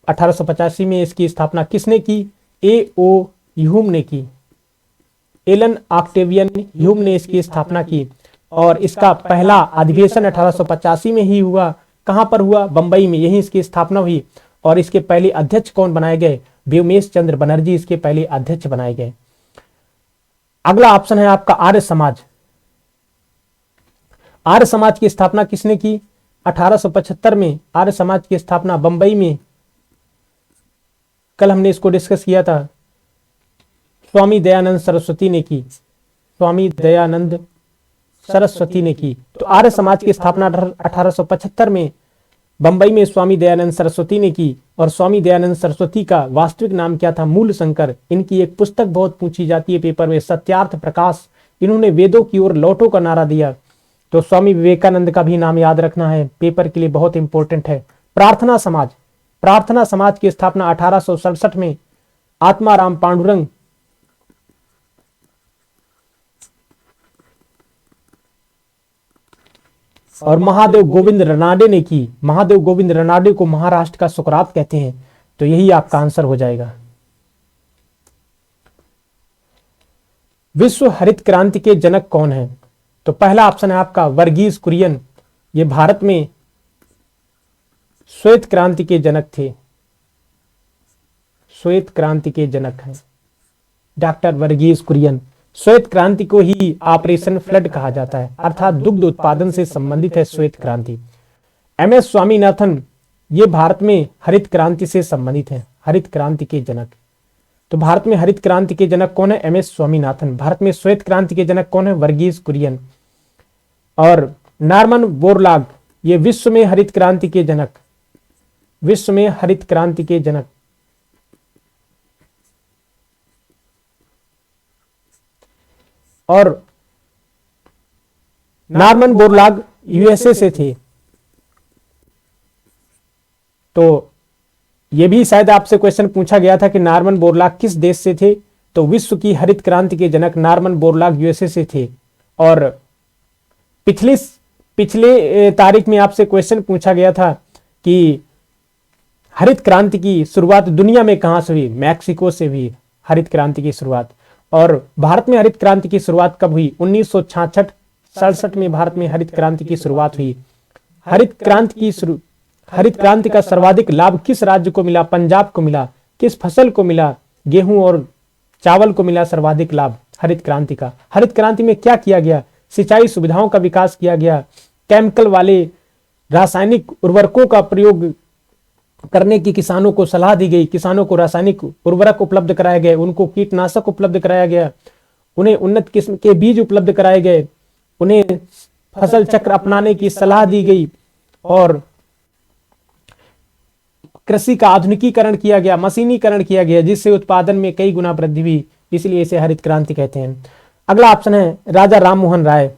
[SPEAKER 1] 1885 में इसकी स्थापना किसने की? A.O. ह्यूम ने की। एलन ऑक्टेवियन ह्यूम ने इसकी स्थापना की। और इसका पहला अधिवेशन 1885 में ही हुआ। कहां पर हुआ? बंबई में, यही इसकी स्थापना हुई। और इसके पहले अध्यक्ष कौन बनाए गए? व्योमेश चंद्र बनर्जी इसके पहले अध्यक्ष बनाए गए। अगला ऑप्शन है आपका आर्य समाज। आर्य समाज की स्थापना किसने की? 1875 में आर्य समाज की स्थापना बंबई में, कल हमने इसको डिस्कस किया था, स्वामी दयानंद सरस्वती ने की। स्वामी दयानंद सरस्वती ने की। तो आर्य समाज की स्थापना 1875 में बंबई में स्वामी दयानंद सरस्वती ने की। और स्वामी दयानंद सरस्वती का वास्तविक नाम क्या था? मूल शंकर। इनकी एक पुस्तक बहुत पूछी जाती है पेपर में, सत्यार्थ प्रकाश। इन्होंने वेदों की ओर लौटो का नारा दिया। तो स्वामी विवेकानंद का भी नाम याद रखना है, पेपर के लिए बहुत इंपॉर्टेंट है। प्रार्थना समाज। प्रार्थना समाज की स्थापना 1867 में आत्माराम पांडुरंग और महादेव गोविंद रनाडे ने की। महादेव गोविंद रनाडे को महाराष्ट्र का सुकरात कहते हैं। तो यही आपका आंसर हो जाएगा। विश्व हरित क्रांति के जनक कौन है? तो पहला ऑप्शन है आपका वर्गीज कुरियन। ये भारत में श्वेत क्रांति के जनक थे। श्वेत क्रांति के जनक हैं डॉक्टर वर्गीज कुरियन। श्वेत क्रांति को ही ऑपरेशन फ्लड कहा जाता है, अर्थात दुग्ध उत्पादन से संबंधित है श्वेत क्रांति। एमएस स्वामीनाथन ये भारत में हरित क्रांति से संबंधित है, हरित क्रांति के जनक। तो भारत में हरित क्रांति के जनक कौन है? एमएस स्वामीनाथन। भारत में श्वेत क्रांति के जनक कौन है? वर्गीज कुरियन। और नॉर्मन बोरलॉग ये विश्व में हरित क्रांति के जनक, विश्व में हरित क्रांति के जनक। और नॉर्मन बोरलॉग यूएसए से थे। तो यह भी शायद आपसे क्वेश्चन पूछा गया था कि नॉर्मन बोरलॉग किस देश से थे? तो विश्व की हरित क्रांति के जनक नॉर्मन बोरलॉग यूएसए से थे। और पिछले तारीख में आपसे क्वेश्चन पूछा गया था कि हरित क्रांति की शुरुआत दुनिया में कहां से हुई? मैक्सिको से हुई हरित क्रांति की शुरुआत। और भारत में हरित क्रांति की शुरुआत कब हुई? 1966-67 में भारत में हरित क्रांति की शुरुआत हुई। हरित क्रांति का सर्वाधिक लाभ किस राज्य को मिला? पंजाब को मिला। किस फसल को मिला? गेहूं और चावल को मिला सर्वाधिक लाभ हरित क्रांति का। हरित क्रांति में क्या किया गया? सिंचाई सुविधाओं का विकास किया गया, केमिकल वाले रासायनिक उर्वरकों का प्रयोग करने की किसानों को सलाह दी गई, किसानों को रासायनिक उर्वरक उपलब्ध कराए गए, उनको कीटनाशक उपलब्ध कराया गया, उन्हें उन्नत किस्म के बीज उपलब्ध कराए गए, उन्हें फसल चक्र अपनाने की सलाह दी गई और कृषि का आधुनिकीकरण किया गया, मशीनीकरण किया गया, जिससे उत्पादन में कई गुना वृद्धि हुई। इसलिए इसे हरित क्रांति कहते हैं। अगला ऑप्शन है राजा राम मोहन राय।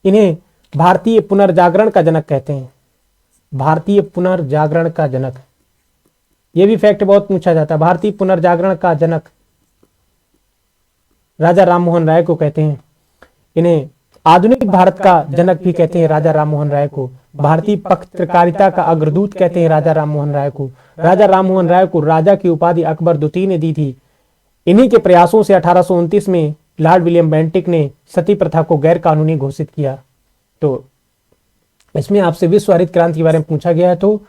[SPEAKER 1] इन्हें भारतीय पुनर्जागरण का जनक कहते हैं। भारतीय पुनर्जागरण का जनक, यह भी फैक्ट बहुत पूछा जाता है। भारतीय पुनर्जागरण का जनक राजा राम मोहन राय को कहते हैं। इन्हें आधुनिक भारत का जनक भी कहते हैं राजा राम मोहन राय को। भारतीय पत्रकारिता का अग्रदूत कहते हैं राजा राम मोहन राय को। राजा राम मोहन राय को राजा की उपाधि अकबर द्वितीय ने दी थी। इन्हीं के प्रयासों से 1829 में लॉर्ड विलियम बेंटिक ने सती प्रथा को गैर कानूनी घोषित किया। तो इसमें आपसे विश्व हरित क्रांति के बारे में पूछा गया है तो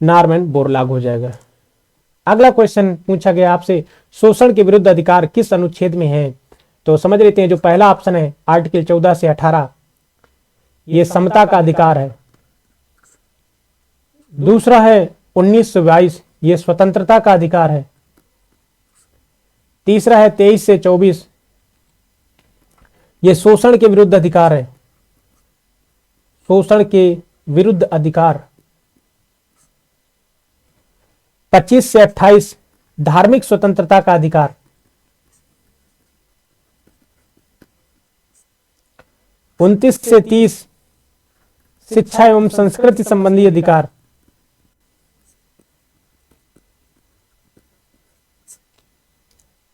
[SPEAKER 1] नॉर्मन बोरलॉग हो जाएगा। अगला क्वेश्चन पूछा गया आपसे, शोषण के विरुद्ध अधिकार किस अनुच्छेद में है? तो समझ लेते हैं। जो पहला ऑप्शन है आर्टिकल 14 से 18, ये समता का अधिकार है। दूसरा है 19 से 22, ये स्वतंत्रता का अधिकार है। तीसरा है 23 से 24, ये शोषण के विरुद्ध अधिकार है। शोषण के विरुद्ध अधिकार। 25 से 28, धार्मिक स्वतंत्रता का अधिकार। 29 से 30, शिक्षा एवं संस्कृति संबंधी अधिकार।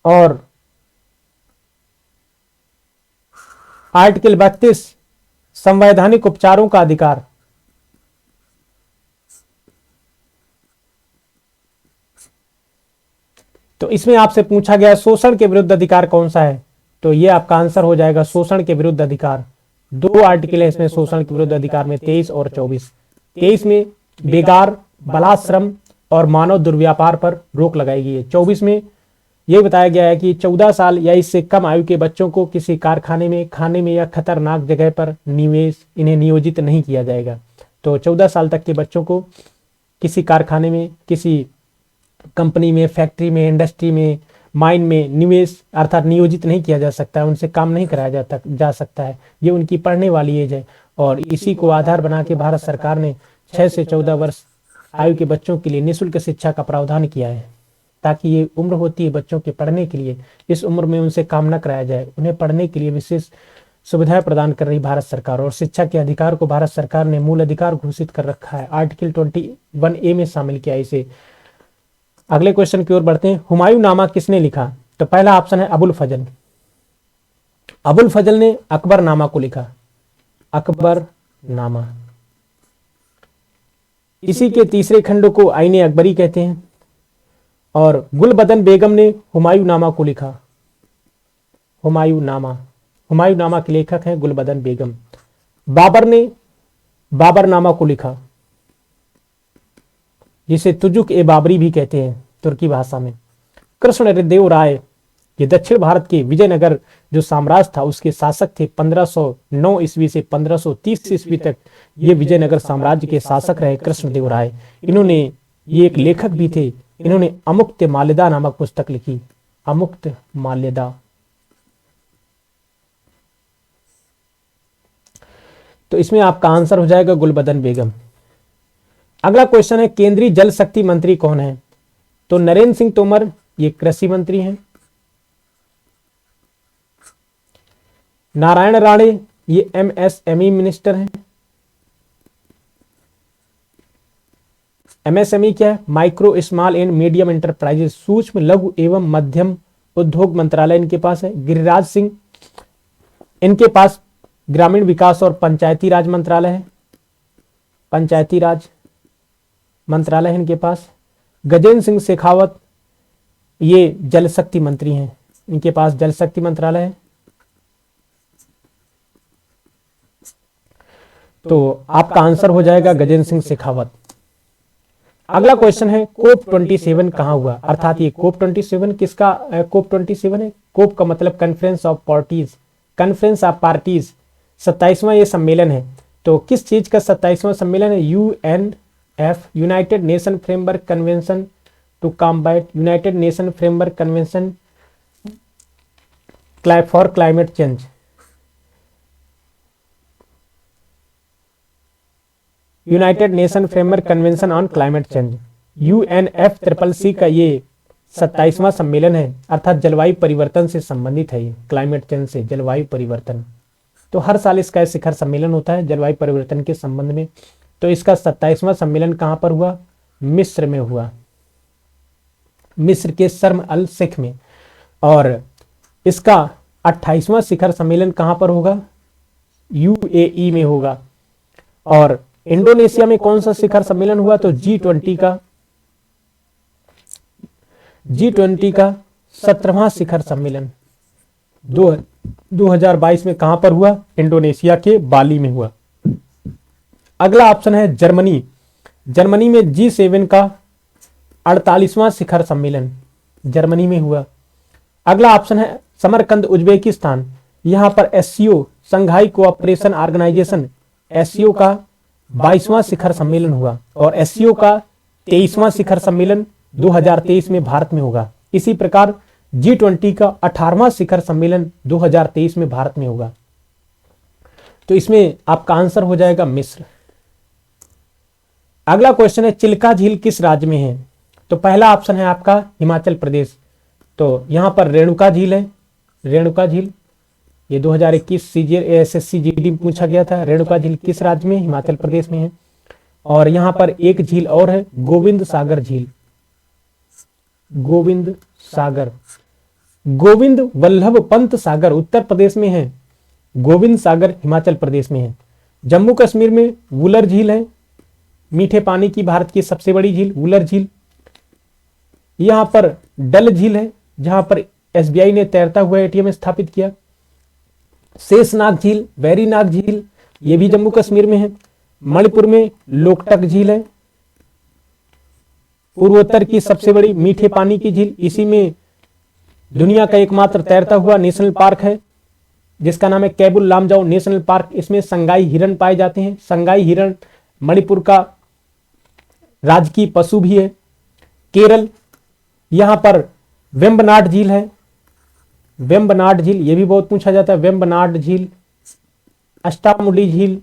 [SPEAKER 1] और आर्टिकल 32, संवैधानिक उपचारों का अधिकार। तो इसमें आपसे पूछा गया शोषण के विरुद्ध अधिकार कौन सा है? तो ये आपका आंसर हो जाएगा शोषण के विरुद्ध अधिकार। दो आर्टिकल है इसमें शोषण के विरुद्ध अधिकार में, 23 और 24। 23 में बेगार, बालाश्रम और मानव दुर्व्यापार पर रोक लगाई गई है। 24 में यह बताया गया है कि 14 साल या इससे कम आयु के बच्चों को किसी कारखाने में, खाने में या खतरनाक जगह पर इन्हें नियोजित नहीं किया जाएगा। तो 14 साल तक के बच्चों को किसी कारखाने में, किसी कंपनी में, फैक्ट्री में, इंडस्ट्री में, माइन में निवेश अर्थात नियोजित नहीं किया जा सकता है, उनसे काम नहीं कराया जा सकता है। ये उनकी पढ़ने वाली एज है और इसी को आधार बना के भारत सरकार ने 6 से 14 वर्ष आयु के बच्चों के लिए निःशुल्क शिक्षा का प्रावधान किया है, ताकि ये उम्र होती है बच्चों के पढ़ने के लिए, इस उम्र में उनसे काम न कराया जाए। उन्हें पढ़ने के लिए विशेष सुविधाएं प्रदान कर रही भारत सरकार, और शिक्षा के अधिकार को भारत सरकार ने मूल अधिकार घोषित कर रखा है। आर्टिकल 21A में शामिल किया इसे। अगले क्वेश्चन की ओर बढ़ते हैं। हुमायूं नामा किसने लिखा? तो पहला ऑप्शन है अबुल फजल। अबुल फजल ने अकबर नामा को लिखा, अकबर नामा। इसी के तीसरे खंड को आईने अकबरी कहते हैं। और गुलबदन बेगम ने हुमायूं नामा को लिखा, हुमायूं नामा। हुमायूं नामा के लेखक हैं गुलबदन बेगम। बाबर ने बाबरनामा को लिखा, जिसे तुजुक ए बाबरी भी कहते हैं तुर्की भाषा में। कृष्णदेव राय, ये दक्षिण भारत के विजयनगर जो साम्राज्य था उसके शासक थे। 1509 ईस्वी से 1530 ईस्वी तक ये विजयनगर साम्राज्य के शासक रहे कृष्णदेव राय। इन्होंने, ये एक लेखक भी थे, इन्होंने अमुक्त माल्यदा नामक पुस्तक लिखी, अमुक्त माल्यदा। तो इसमें आपका आंसर हो जाएगा गुलबदन बेगम। अगला क्वेश्चन है केंद्रीय जल शक्ति मंत्री कौन है? तो नरेंद्र सिंह तोमर, ये कृषि मंत्री हैं। नारायण राणे, ये MSME मिनिस्टर हैं। MSME क्या है? Micro small and medium enterprises, सूक्ष्म लघु एवं मध्यम उद्योग मंत्रालय इनके पास है। गिरिराज सिंह, इनके पास ग्रामीण विकास और पंचायती राज मंत्रालय है, पंचायती राज मंत्रालय है इनके पास। गजेंद्र सिंह शेखावत, ये जल शक्ति मंत्री हैं, इनके पास जल शक्ति मंत्रालय है। तो आपका आंसर हो जाएगा गजेंद्र सिंह शेखावत। अगला क्वेश्चन है कोप 27 कहां हुआ? अर्थात ये कोप 27 किसका कोप 27 है? कोप का मतलब conference of parties, conference of parties 27वां ये सम्मेलन है। तो किस चीज का 27वां सम्मेलन है? UNF, united nation framework convention to combat, united nation framework convention for climate change. United nation framework convention on climate change, UNFCCC का ये 27वां सम्मेलन है, अर्थात जलवायु परिवर्तन से संबंधित है। ये क्लाइमेट चेंज से जलवायु परिवर्तन, तो हर साल इसका शिखर सम्मेलन होता है जलवायु परिवर्तन के संबंध में। तो इसका 27वां सम्मेलन कहां पर हुआ? मिस्र में हुआ, मिस्र के शर्म अल शेख में। और इसका 28वां शिखर सम्मेलन कहां पर होगा? UAE में होगा। और इंडोनेशिया में कौन सा शिखर सम्मेलन हुआ? तो G20 का 17वां शिखर सम्मेलन 2022 में कहां पर हुआ? इंडोनेशिया के बाली में हुआ। अगला ऑप्शन है जर्मनी। जर्मनी में G7 का 48वां शिखर सम्मेलन जर्मनी में हुआ। अगला ऑप्शन है समरकंद उज्बेकिस्तान। यहां पर SCO, संघाई कोऑपरेशन ऑर्गेनाइजेशन, SCO का 22वां शिखर सम्मेलन हुआ। और SCO का 23वां शिखर सम्मेलन 2023 में भारत में होगा। इसी प्रकार G20 का 18वां शिखर सम्मेलन 2023 में भारत में होगा। तो इसमें आपका आंसर हो जाएगा मिस्र। अगला क्वेश्चन है चिल्का झील किस राज्य में है? तो पहला ऑप्शन है आपका हिमाचल प्रदेश। तो यहां पर रेणुका झील है, रेणुका झील, ये 2021 SSC GD में पूछा गया था। रेणुका झील किस राज्य में? हिमाचल प्रदेश में है। और यहां पर एक झील और है, गोविंद सागर झील, गोविंद सागर, गोविंद वल्लभ पंत सागर उत्तर प्रदेश में है, गोविंद सागर हिमाचल प्रदेश में है। जम्मू कश्मीर में वुलर झील है, मीठे पानी की भारत की सबसे बड़ी झील वुलर झील। यहां पर डल झील है, जहां पर SBI ने तैरता हुआ ATM स्थापित किया। शेषनाग झील, वेरीनाग झील, ये भी जम्मू कश्मीर में है। मणिपुर में लोकटक झील है। पूर्वोत्तर की सबसे बड़ी मीठे पानी की झील, इसी में दुनिया का एकमात्र तैरता हुआ नेशनल पार्क है जिसका नाम है केबुल लामजाओ नेशनल पार्क। इसमें संगाई हिरण पाए जाते हैं। संगाई हिरण मणिपुर का राजकीय पशु भी है। केरल, यहां पर वेम्बनाड झील है। वेम्बनाड झील ये भी बहुत पूछा जाता है। वेम्बनाड झील, अष्टामुडी झील,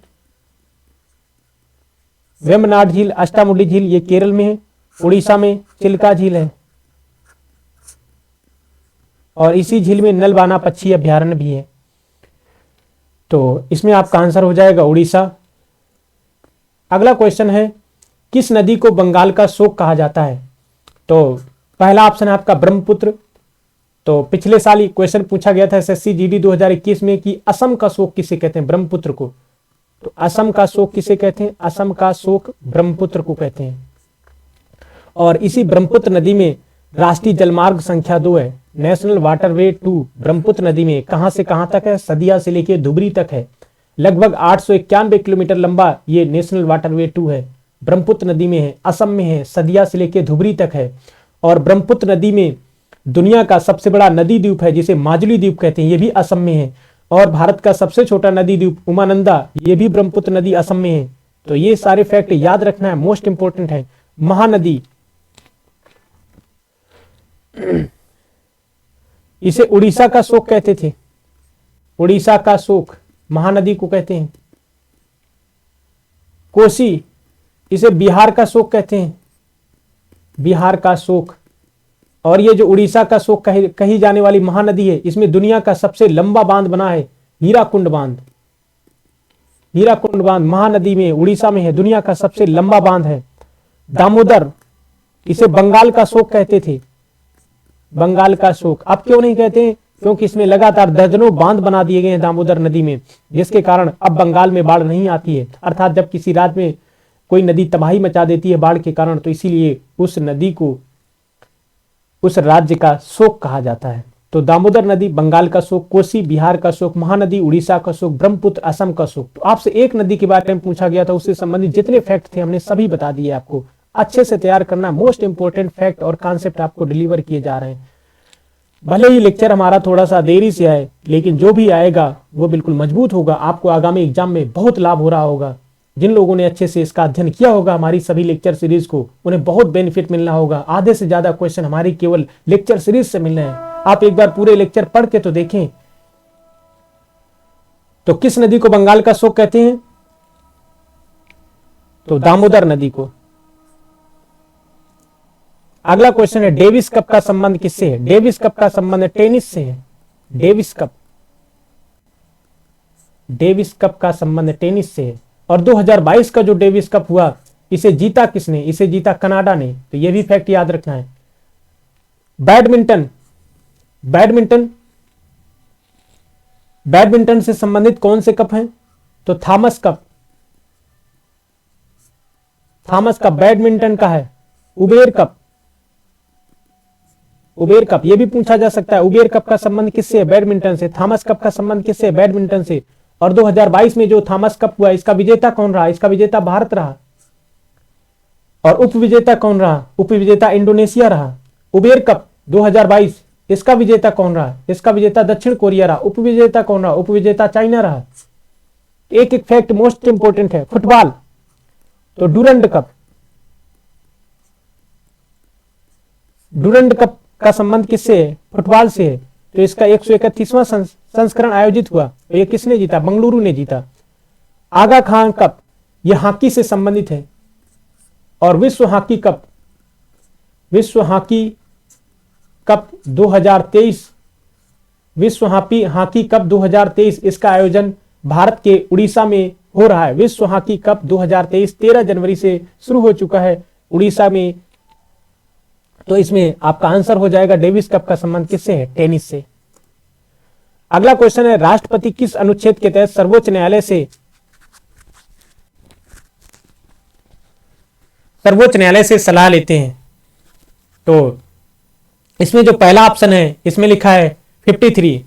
[SPEAKER 1] वेम्बनाड झील, अष्टामुडी झील ये केरल में है। उड़ीसा में चिल्का झील है और इसी झील में नलबाना पक्षी अभ्यारण्य भी है। तो इसमें आपका आंसर हो जाएगा उड़ीसा। अगला क्वेश्चन है, किस नदी को बंगाल का शोक कहा जाता है? तो पहला ऑप्शन है आपका ब्रह्मपुत्र। तो पिछले साल ही क्वेश्चन पूछा गया था एसएससी जीडी 2021 में कि असम का शोक किसे कहते हैं? ब्रह्मपुत्र को। तो असम का शोक किसे कहते हैं? असम का शोक ब्रह्मपुत्र को कहते हैं। और इसी ब्रह्मपुत्र नदी में राष्ट्रीय जलमार्ग संख्या 2 है, नेशनल वाटरवे 2 ब्रह्मपुत्र नदी में कहां से कहां तक है? सदिया से लेकर धुबरी तक है। लगभग 891 किलोमीटर लंबा ये नेशनल वाटरवे 2 है, ब्रह्मपुत्र नदी में है, असम में है, सदिया से लेकर धुबरी तक है। और ब्रह्मपुत्र नदी में दुनिया का सबसे बड़ा नदी द्वीप है जिसे माजुली द्वीप कहते हैं, ये भी असम में है। और भारत का सबसे छोटा नदी द्वीप उमानंदा, ये भी ब्रह्मपुत्र नदी असम में है। तो ये सारे फैक्ट याद रखना है, मोस्ट इंपोर्टेंट है। महानदी, इसे उड़ीसा का शोक कहते थे। उड़ीसा का शोक महानदी को कहते हैं। कोसी, इसे बिहार का शोक कहते हैं, बिहार का शोक। और ये जो उड़ीसा का शोक कही जाने वाली महानदी है, इसमें दुनिया का सबसे लंबा बांध बना है, हीराकुंड बांध। हीराकुंड बांध महानदी में उड़ीसा में है, दुनिया का सबसे लंबा बांध है। दामोदर, इसे बंगाल का शोक कहते थे, बंगाल का शोक। अब क्यों नहीं कहते हैं? क्योंकि इसमें लगातार दर्जनों बांध बना दिए गए हैं दामोदर नदी में, जिसके कारण अब बंगाल में बाढ़ नहीं आती है। अर्थात जब किसी राज्य में कोई नदी तबाही मचा देती है बाढ़ के कारण, तो इसीलिए उस नदी को उस राज्य का शोक कहा जाता है। तो दामोदर नदी बंगाल का शोक, कोसी बिहार का शोक, महानदी उड़ीसा का शोक, ब्रह्मपुत्र असम का शोक। तो आपसे एक नदी के बारे में पूछा गया था, उससे संबंधित जितने फैक्ट थे हमने सभी बता दिए आपको। अच्छे से तैयार करना, मोस्ट इंपोर्टेंट फैक्ट और कॉन्सेप्ट आपको डिलीवर किए जा रहे हैं। भले ही लेक्चर हमारा थोड़ा सा देरी से आए, लेकिन जो भी आएगा वो बिल्कुल मजबूत होगा। आपको आगामी एग्जाम में बहुत लाभ हो रहा होगा। जिन लोगों ने अच्छे से इसका अध्ययन किया होगा हमारी सभी लेक्चर सीरीज को, उन्हें बहुत बेनिफिट मिलना होगा। आधे से ज्यादा क्वेश्चन हमारी केवल लेक्चर सीरीज से मिलने हैं। आप एक बार पूरे लेक्चर पढ़ के तो देखें। तो किस नदी को बंगाल का शोक कहते हैं? तो दामोदर नदी को। अगला क्वेश्चन है, डेविस कप का संबंध किससे है? डेविस कप का संबंध टेनिस से है। डेविस कप, डेविस कप का संबंध टेनिस से है। और 2022 का जो डेविस कप हुआ, इसे जीता किसने? इसे जीता कनाडा ने। तो यह भी फैक्ट याद रखना है। बैडमिंटन, बैडमिंटन, बैडमिंटन से संबंधित कौन से कप हैं? तो Thomas cup. Thomas cup badminton का है। उबेर कप, उबेर कप ये भी पूछा जा सकता है। उबेर कप का संबंध किससे है? बैडमिंटन से। थॉमस कप का संबंध किससे है? बैडमिंटन से। और 2022 में जो थॉमस कप हुआ, इसका विजेता कौन रहा? इसका विजेता भारत रहा। और उपविजेता कौन रहा? उपविजेता इंडोनेशिया रहा। उबेर कप 2022, इसका विजेता कौन रहा? इसका विजेता दक्षिण कोरिया रहा। उपविजेता कौन रहा? उपविजेता चाइना रहा। एक एक फैक्ट मोस्ट इंपोर्टेंट है। फुटबॉल, तो डूरंड कप, डूरंड कप का संबंध किससे है? फुटबॉल से है। तो इसका 131वां संस्करण आयोजित हुआ। तो ये किसने जीता? बंगलुरु ने जीता। आगा खान कप, यह हॉकी से संबंधित है। और विश्व हॉकी कप, विश्व हॉकी कप 2023, विश्व हॉकी कप 2023, इसका आयोजन भारत के उड़ीसा में हो रहा है। विश्व हॉकी कप 2023 13 जनवरी से शुरू हो चुका है उड़ीसा में। तो इसमें आपका आंसर हो जाएगा डेविस कप का संबंध किससे है? टेनिस से। अगला क्वेश्चन है, राष्ट्रपति किस अनुच्छेद के तहत सर्वोच्च न्यायालय से सलाह लेते हैं? तो इसमें जो पहला ऑप्शन है, इसमें लिखा है 53।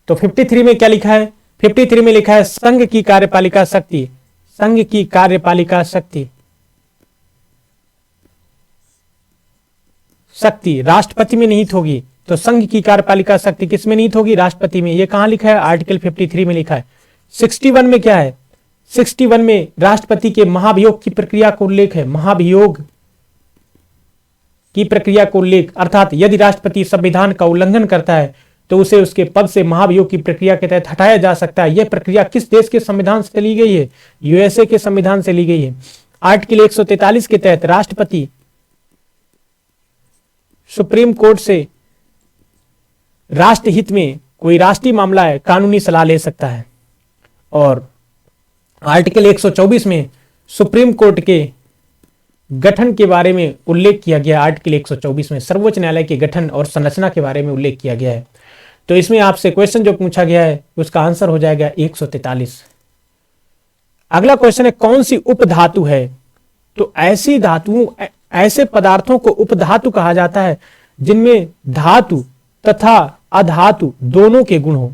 [SPEAKER 1] तो 53 में क्या लिखा है? 53 में लिखा है संघ की कार्यपालिका शक्ति, संघ की कार्यपालिका शक्ति। शक्ति राष्ट्रपति में निहित होगी, तो संघ की कार्यपालिका शक्ति किस में निहित होगी? राष्ट्रपति में। ये कहां लिखा है? आर्टिकल 53 में लिखा है। 61 में क्या है? 61 में राष्ट्रपति के महाभियोग की प्रक्रिया को उल्लेख है। महाभियोग की प्रक्रिया को उल्लेख, अर्थात यदि राष्ट्रपति संविधान का उल्लंघन करता है तो उसे उसके पद से महाभियोग की प्रक्रिया के तहत हटाया जा सकता है। यह प्रक्रिया किस देश के संविधान से ली गई है? यूएसए के संविधान से ली गई है। आर्टिकल 143 के तहत राष्ट्रपति सुप्रीम कोर्ट से राष्ट्रहित में कोई राष्ट्रीय मामला है कानूनी सलाह ले सकता है। और आर्टिकल 124 में सुप्रीम कोर्ट के गठन के बारे में उल्लेख किया गया। आर्टिकल 124 में सर्वोच्च न्यायालय के गठन और संरचना के बारे में उल्लेख किया गया है। तो इसमें आपसे क्वेश्चन जो पूछा गया है उसका आंसर हो जाएगा 143। अगला क्वेश्चन है कौन सी उपधातु है? तो ऐसी धातुओं, ऐसे पदार्थों को उपधातु कहा जाता है जिनमें धातु तथा अधातु दोनों के गुण हो।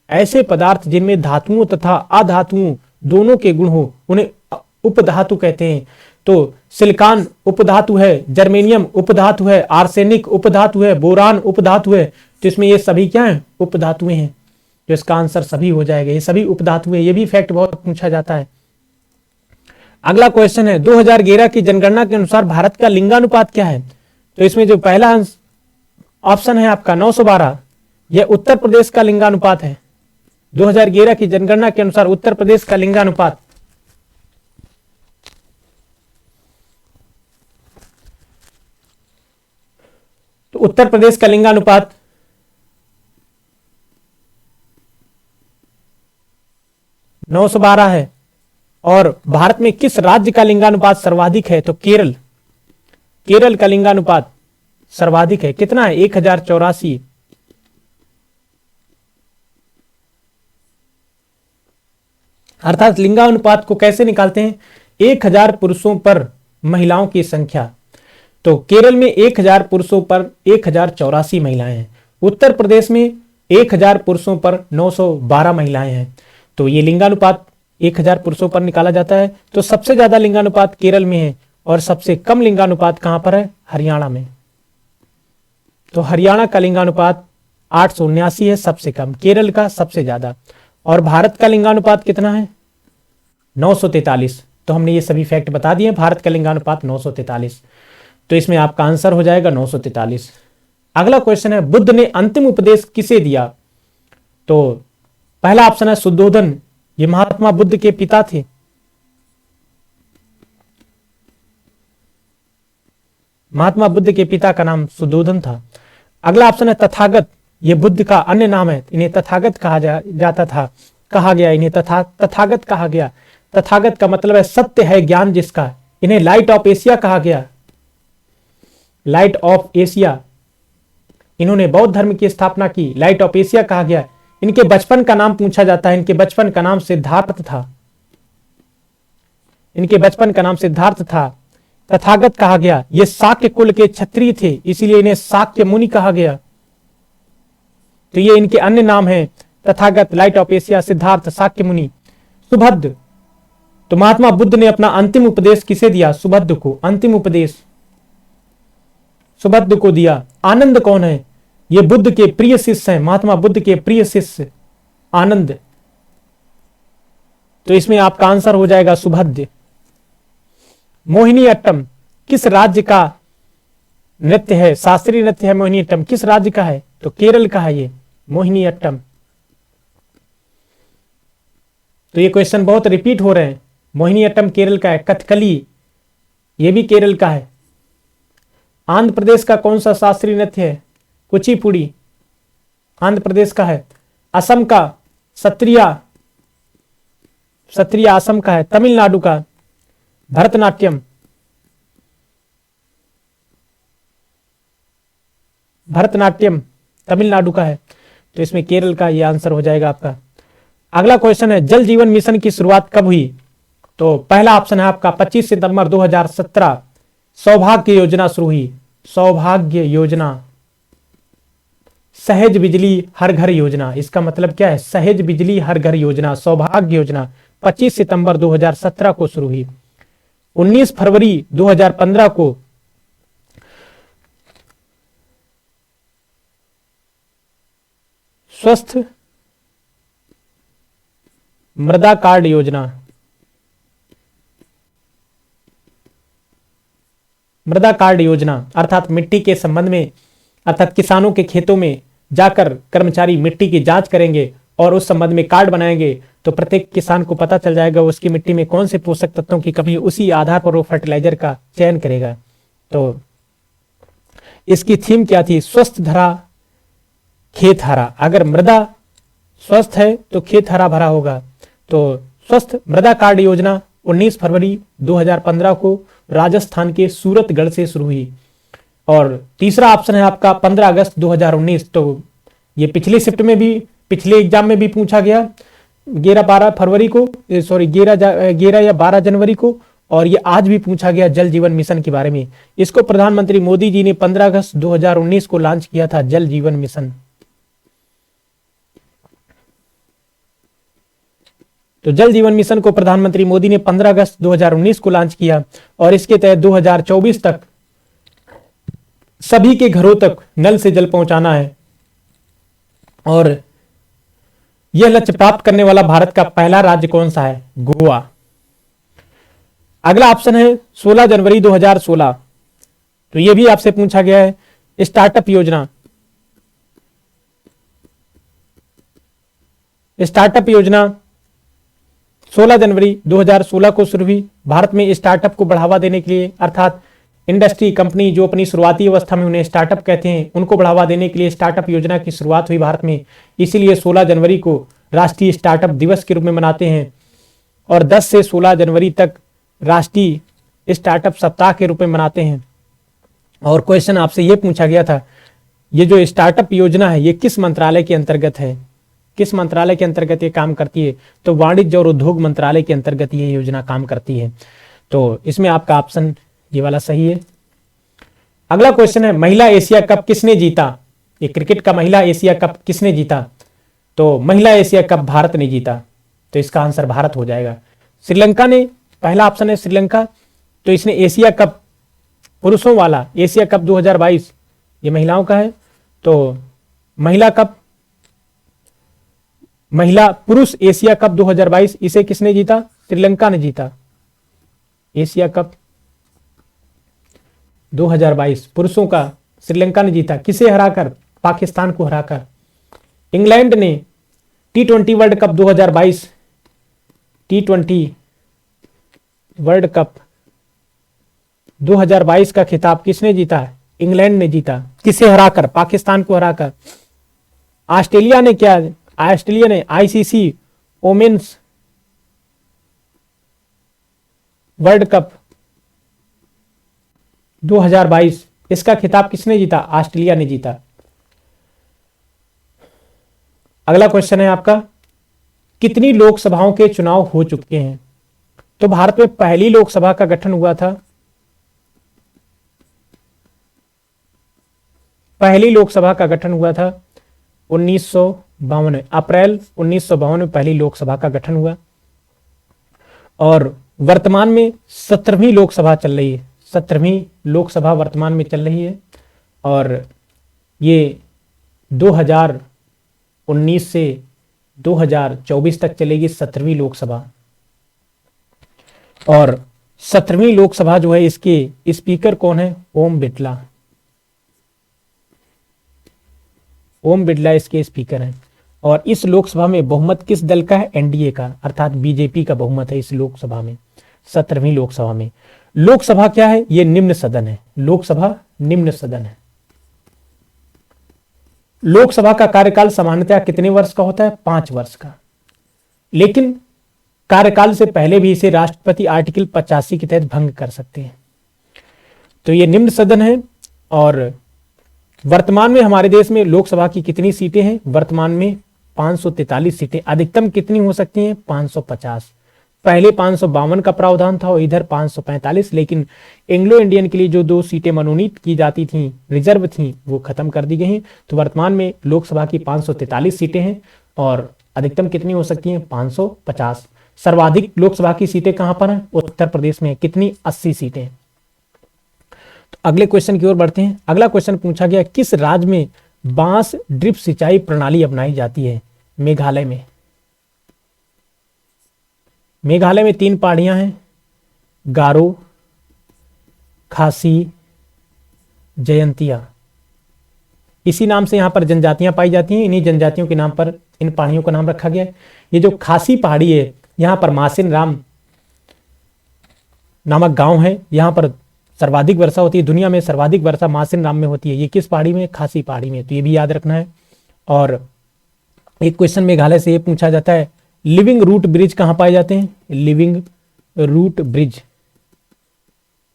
[SPEAKER 1] ऐसे पदार्थ जिनमें धातुओं तथा अधातुओं दोनों के गुण हो उन्हें उपधातु कहते हैं। तो सिलिकॉन उपधातु है, जर्मेनियम उपधातु है, आर्सेनिक उपधातु है, बोरान उपधातु है। तो इसमें ये सभी क्या है? उपधातुएं हैं। तो इसका आंसर सभी हो जाएगा, ये सभी उपधातुएं। ये भी फैक्ट बहुत पूछा जाता है। अगला क्वेश्चन है 2011 की जनगणना के अनुसार भारत का लिंगानुपात क्या है? तो इसमें जो पहला ऑप्शन है आपका 912, यह उत्तर प्रदेश का लिंगानुपात है। 2011 की जनगणना के अनुसार उत्तर प्रदेश का लिंगानुपात तो उत्तर प्रदेश का लिंगानुपात 912 है। और भारत में किस राज्य का लिंगानुपात सर्वाधिक है? तो केरल। केरल का लिंगानुपात सर्वाधिक है। कितना है? 1084। अर्थात लिंगानुपात को कैसे निकालते हैं? 1000 पुरुषों पर महिलाओं की संख्या। तो केरल में 1000 पुरुषों पर 1084 महिलाएं हैं। उत्तर प्रदेश में 1000 पुरुषों पर 912 महिलाएं हैं। तो ये लिंगानुपात 1000 पुरुषों पर निकाला जाता है। तो सबसे ज्यादा लिंगानुपात केरल में है और सबसे कम लिंगानुपात कहां पर है? हरियाणा में। तो हरियाणा का लिंगानुपात 879 है, सबसे कम। केरल का सबसे ज्यादा। और भारत का लिंगानुपात कितना है? 943। तो हमने ये सभी फैक्ट बता दिए। भारत का लिंगानुपात 943। तो इसमें आपका आंसर हो जाएगा 943। अगला क्वेश्चन है बुद्ध ने अंतिम उपदेश किसे दिया? तो पहला ऑप्शन है शुद्धोधन, ये महात्मा बुद्ध के पिता थे। महात्मा बुद्ध के पिता का नाम शुद्धोधन था। अगला ऑप्शन है तथागत, ये बुद्ध का अन्य नाम है, इन्हें तथागत कहा जाता था, कहा गया इन्हें तथागत कहा गया। तथागत का मतलब है सत्य है ज्ञान जिसका। इन्हें लाइट ऑफ एशिया कहा गया, लाइट ऑफ एशिया। इन्होंने बौद्ध धर्म की स्थापना की, लाइट ऑफ एशिया कहा गया। इनके बचपन का नाम पूछा जाता है, इनके बचपन का नाम सिद्धार्थ था। इनके बचपन का नाम सिद्धार्थ था। तथागत कहा गया, ये शाक्य कुल के क्षत्रिय थे, इसीलिए इन्हें शाक्य मुनि कहा गया। तो ये इनके अन्य नाम है, Tathagata, light of Asia, Siddhartha, Shakya Muni. Subhadra, तो महात्मा बुद्ध ने अपना अंतिम उपदेश किसे दिया? सुभद्र को। अंतिम उपदेश सुभद्र को दिया। आनंद कौन है? ये बुद्ध के प्रिय शिष्य हैं, महात्मा बुद्ध के प्रिय शिष्य आनंद। तो इसमें आपका आंसर हो जाएगा सुभद्र। मोहिनी अट्टम किस राज्य का नृत्य है? शास्त्रीय नृत्य है मोहिनी अट्टम। किस राज्य का है? तो केरल का है ये मोहिनी अट्टम। तो ये क्वेश्चन बहुत रिपीट हो रहे हैं। मोहिनी अट्टम केरल का है। कथकली ये भी केरल का है। आंध्र प्रदेश का कौन सा शास्त्रीय नृत्य है? कुचिपुड़ी आंध्र प्रदेश का है। असम का सत्रिया असम का है। तमिलनाडु का भरतनाट्यम तमिलनाडु का है। तो इसमें केरल का ये आंसर हो जाएगा आपका। अगला क्वेश्चन है जल जीवन मिशन की शुरुआत कब हुई? तो पहला ऑप्शन है आपका 25 सितंबर 2017 सौभाग्य योजना शुरू हुई। सौभाग्य योजना, सहज बिजली हर घर योजना, इसका मतलब क्या है? सहज बिजली हर घर योजना, सौभाग्य योजना 25 सितंबर 2017 को शुरू हुई। 19 फरवरी 2015 को स्वस्थ मृदा कार्ड योजना, मृदा कार्ड योजना अर्थात मिट्टी के संबंध में, अर्थात किसानों के खेतों में जाकर कर्मचारी मिट्टी की जांच करेंगे और उस संबंध में कार्ड बनाएंगे, तो प्रत्येक किसान को पता चल जाएगा उसकी मिट्टी में कौन से पोषक तत्वों की कमी है, उसी आधार पर वो फर्टिलाइजर का चयन करेगा। तो इसकी थीम क्या थी? स्वस्थ धरा खेत हरा। अगर मृदा स्वस्थ है तो खेत हरा भरा होगा। तो स्वस्थ मृदा कार्ड योजना 19 फरवरी 2015 को राजस्थान के सूरतगढ़ से शुरू हुई। और तीसरा ऑप्शन है आपका 15 अगस्त 2019। तो ये पिछली शिफ्ट में भी, पिछले एग्जाम में भी पूछा गया 11 फरवरी को, सॉरी 11 या 12 जनवरी को, और ये आज भी पूछा गया जल जीवन मिशन के बारे में। इसको प्रधानमंत्री मोदी जी ने 15 अगस्त 2019 को लॉन्च किया था, जल जीवन मिशन। तो जल जीवन मिशन को प्रधानमंत्री मोदी ने 15 अगस्त 2019 को लॉन्च किया और इसके तहत 2024 तक सभी के घरों तक नल से जल पहुंचाना है। और यह लक्ष्य प्राप्त करने वाला भारत का पहला राज्य कौन सा है? गोवा। अगला ऑप्शन है 16 जनवरी 2016। तो यह भी आपसे पूछा गया है, स्टार्टअप योजना। स्टार्टअप योजना 16 जनवरी 2016 को शुरू हुई। भारत में स्टार्टअप को बढ़ावा देने के लिए, अर्थात इंडस्ट्री कंपनी जो अपनी शुरुआती अवस्था में उन्हें स्टार्टअप कहते हैं, उनको बढ़ावा देने के लिए स्टार्टअप योजना की शुरुआत हुई भारत में। इसीलिए 16 जनवरी को राष्ट्रीय स्टार्टअप दिवस के रूप में मनाते हैं और 10 से 16 जनवरी तक राष्ट्रीय स्टार्टअप सप्ताह के रूप में मनाते हैं। और क्वेश्चन आपसे यह पूछा गया था, ये जो स्टार्टअप योजना है ये किस मंत्रालय के अंतर्गत है? किस मंत्रालय के अंतर्गत ये काम करती है? तो वाणिज्य और उद्योग मंत्रालय के अंतर्गत ये योजना काम करती है। तो इसमें आपका ऑप्शन ये वाला सही है। अगला क्वेश्चन है, महिला एशिया कप किसने जीता? ये क्रिकेट का महिला एशिया कप किसने जीता? तो महिला एशिया कप भारत ने जीता। तो इसका आंसर भारत हो जाएगा। श्रीलंका ने, पहला ऑप्शन है श्रीलंका, तो इसने एशिया कप पुरुषों वाला एशिया कप 2022 ये महिलाओं का है। तो महिला कप, महिला पुरुष एशिया कप 2022 इसे किसने जीता? श्रीलंका ने जीता। एशिया कप 2022 पुरुषों का श्रीलंका ने जीता। किसे हराकर? पाकिस्तान को हराकर। इंग्लैंड ने T20 world cup 2022, T20 world cup 2022 का खिताब किसने जीता? इंग्लैंड ने जीता। किसे हराकर? पाकिस्तान को हराकर। ऑस्ट्रेलिया ने क्या? ऑस्ट्रेलिया ने ICC वोमेन्स वर्ल्ड कप 2022 इसका खिताब किसने जीता? ऑस्ट्रेलिया ने जीता। अगला क्वेश्चन है आपका, कितनी लोकसभाओं के चुनाव हो चुके हैं? तो भारत में पहली लोकसभा का गठन हुआ था, पहली लोकसभा का गठन हुआ था 1952, अप्रैल 1952 में पहली लोकसभा का गठन हुआ। और वर्तमान में 17वीं लोकसभा चल रही है, 17वीं लोकसभा वर्तमान में चल रही है। और ये 2019 से 2024 तक चलेगी 17वीं लोकसभा। और 17वीं लोकसभा जो है इसके स्पीकर कौन है? ओम बिड़ला। ओम बिड़ला इसके स्पीकर हैं। और इस लोकसभा में बहुमत किस दल का है? एनडीए का, अर्थात बीजेपी का बहुमत है इस लोकसभा में, 17वीं लोकसभा में। लोकसभा क्या है? ये निम्न सदन है। लोकसभा निम्न सदन है। लोकसभा का कार्यकाल सामान्यतः कितने वर्ष का होता है? 5 वर्ष का। लेकिन कार्यकाल से पहले भी इसे राष्ट्रपति आर्टिकल 85 के तहत भंग कर सकते हैं। तो ये निम्न सदन है। और वर्तमान में हमारे देश में लोकसभा की कितनी सीटें हैं? वर्तमान में 543 सीटें। अधिकतम कितनी हो सकती हैं? 550। पहले 552 का प्रावधान था और इधर 545, लेकिन एंग्लो इंडियन के लिए जो 2 सीटें मनोनीत की जाती थी, रिजर्व थी, वो खत्म कर दी गई हैं। तो वर्तमान में लोकसभा की 543 सीटें हैं और अधिकतम कितनी हो सकती हैं? 550। सर्वाधिक लोकसभा की सीटें कहां पर हैं? उत्तर प्रदेश में। कितनी? 80 सीटें। तो अगले क्वेश्चन की ओर बढ़ते हैं। अगला क्वेश्चन पूछा गया, किस राज्य में बांस ड्रिप सिंचाई प्रणाली अपनाई जाती है? मेघालय में। मेघालय में 3 पहाड़ियां हैं, गारो, खासी, जयंतिया। इसी नाम से यहाँ पर जनजातियां पाई जाती हैं। इन्हीं जनजातियों के नाम पर इन पहाड़ियों का नाम रखा गया है। ये जो खासी पहाड़ी है, यहाँ पर मासिन राम नामक गांव है। यहाँ पर सर्वाधिक वर्षा होती है। दुनिया में सर्वाधिक वर्षा मासिन राम में होती है। ये किस पहाड़ी में? खासी पहाड़ी में। तो ये भी याद रखना है। और एक क्वेश्चन मेघालय से ये पूछा जाता है, लिविंग रूट ब्रिज कहाँ पाए जाते हैं? लिविंग रूट ब्रिज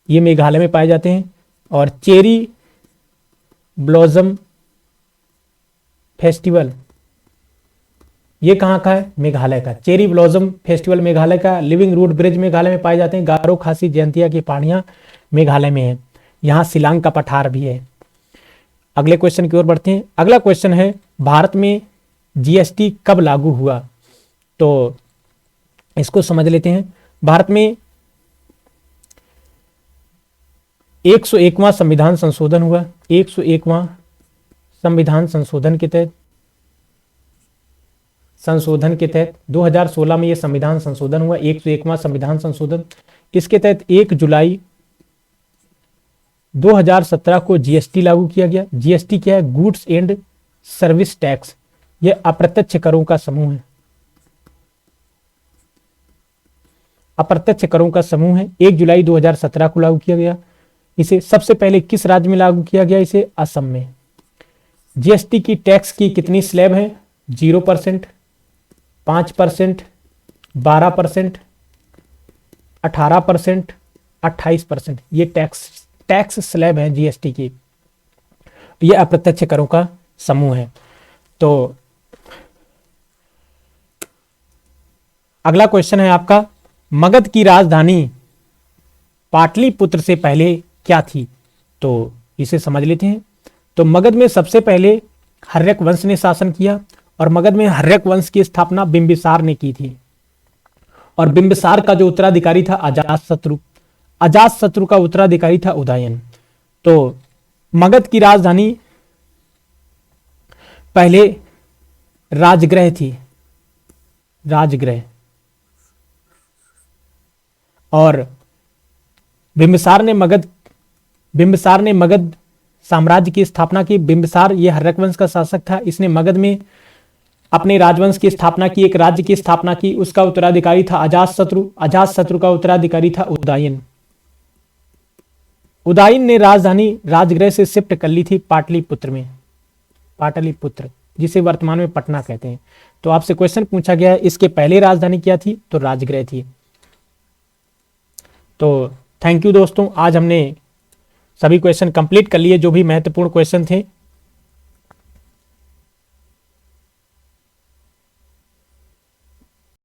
[SPEAKER 1] ये मेघालय में पाए जाते हैं। और चेरी ब्लॉसम फेस्टिवल ये कहाँ का है? मेघालय का। चेरी ब्लॉसम फेस्टिवल मेघालय का। लिविंग रूट ब्रिज मेघालय में पाए जाते हैं। गारो, खासी, जयंतिया की पहाड़ियां मेघालय में है। यहाँ शिलांग का पठार भी है। अगले क्वेश्चन की ओर बढ़ते हैं। अगला क्वेश्चन है, भारत में जीएसटी कब लागू हुआ? तो इसको समझ लेते हैं। भारत में 101वां संविधान संशोधन हुआ। 101वां संविधान संशोधन के तहत 2016 में यह संविधान संशोधन हुआ। 101वां संविधान संशोधन। इसके तहत 1 जुलाई 2017 को जीएसटी लागू किया गया। जीएसटी क्या है? Goods and service tax. यह अप्रत्यक्ष करों का समूह है। अप्रत्यक्ष करों का समूह है। 1 जुलाई 2017 को लागू किया गया। इसे सबसे पहले किस राज्य में लागू किया गया? इसे असम में। जीएसटी की टैक्स की कितनी स्लैब है? 0%, 5%, 12%, 18%, 28%। ये टैक्स स्लैब है जीएसटी की। ये अप्रत्यक्ष करों का समूह है। तो अगला क्वेश्चन है आपका, मगध की राजधानी पाटलिपुत्र से पहले क्या थी? तो इसे समझ लेते हैं। तो मगध में सबसे पहले हर्यक वंश ने शासन किया और मगध में हर्यक वंश की स्थापना बिंबिसार ने की थी। और बिंबिसार का जो उत्तराधिकारी था अजातशत्रु। अजातशत्रु का उत्तराधिकारी था उदयन। तो मगध की राजधानी पहले राजगृह थी, राजगृह। और बिंबिसार ने मगध साम्राज्य की स्थापना की। बिंबिसार ये हर्यक वंश का शासक था। इसने मगध में अपने राजवंश की स्थापना की, एक राज्य की स्थापना की। उसका उत्तराधिकारी था अजातशत्रु। अजातशत्रु का उत्तराधिकारी था उदयन। उदयन ने राजधानी राजगृह से शिफ्ट कर ली थी पाटलिपुत्र में, पाटलिपुत्र जिसे वर्तमान में पटना कहते हैं। तो आपसे क्वेश्चन पूछा गया है, इसके पहले राजधानी क्या थी? तो राजगृह थी। तो थैंक यू दोस्तों, आज हमने सभी क्वेश्चन कंप्लीट कर लिए जो भी महत्वपूर्ण क्वेश्चन थे।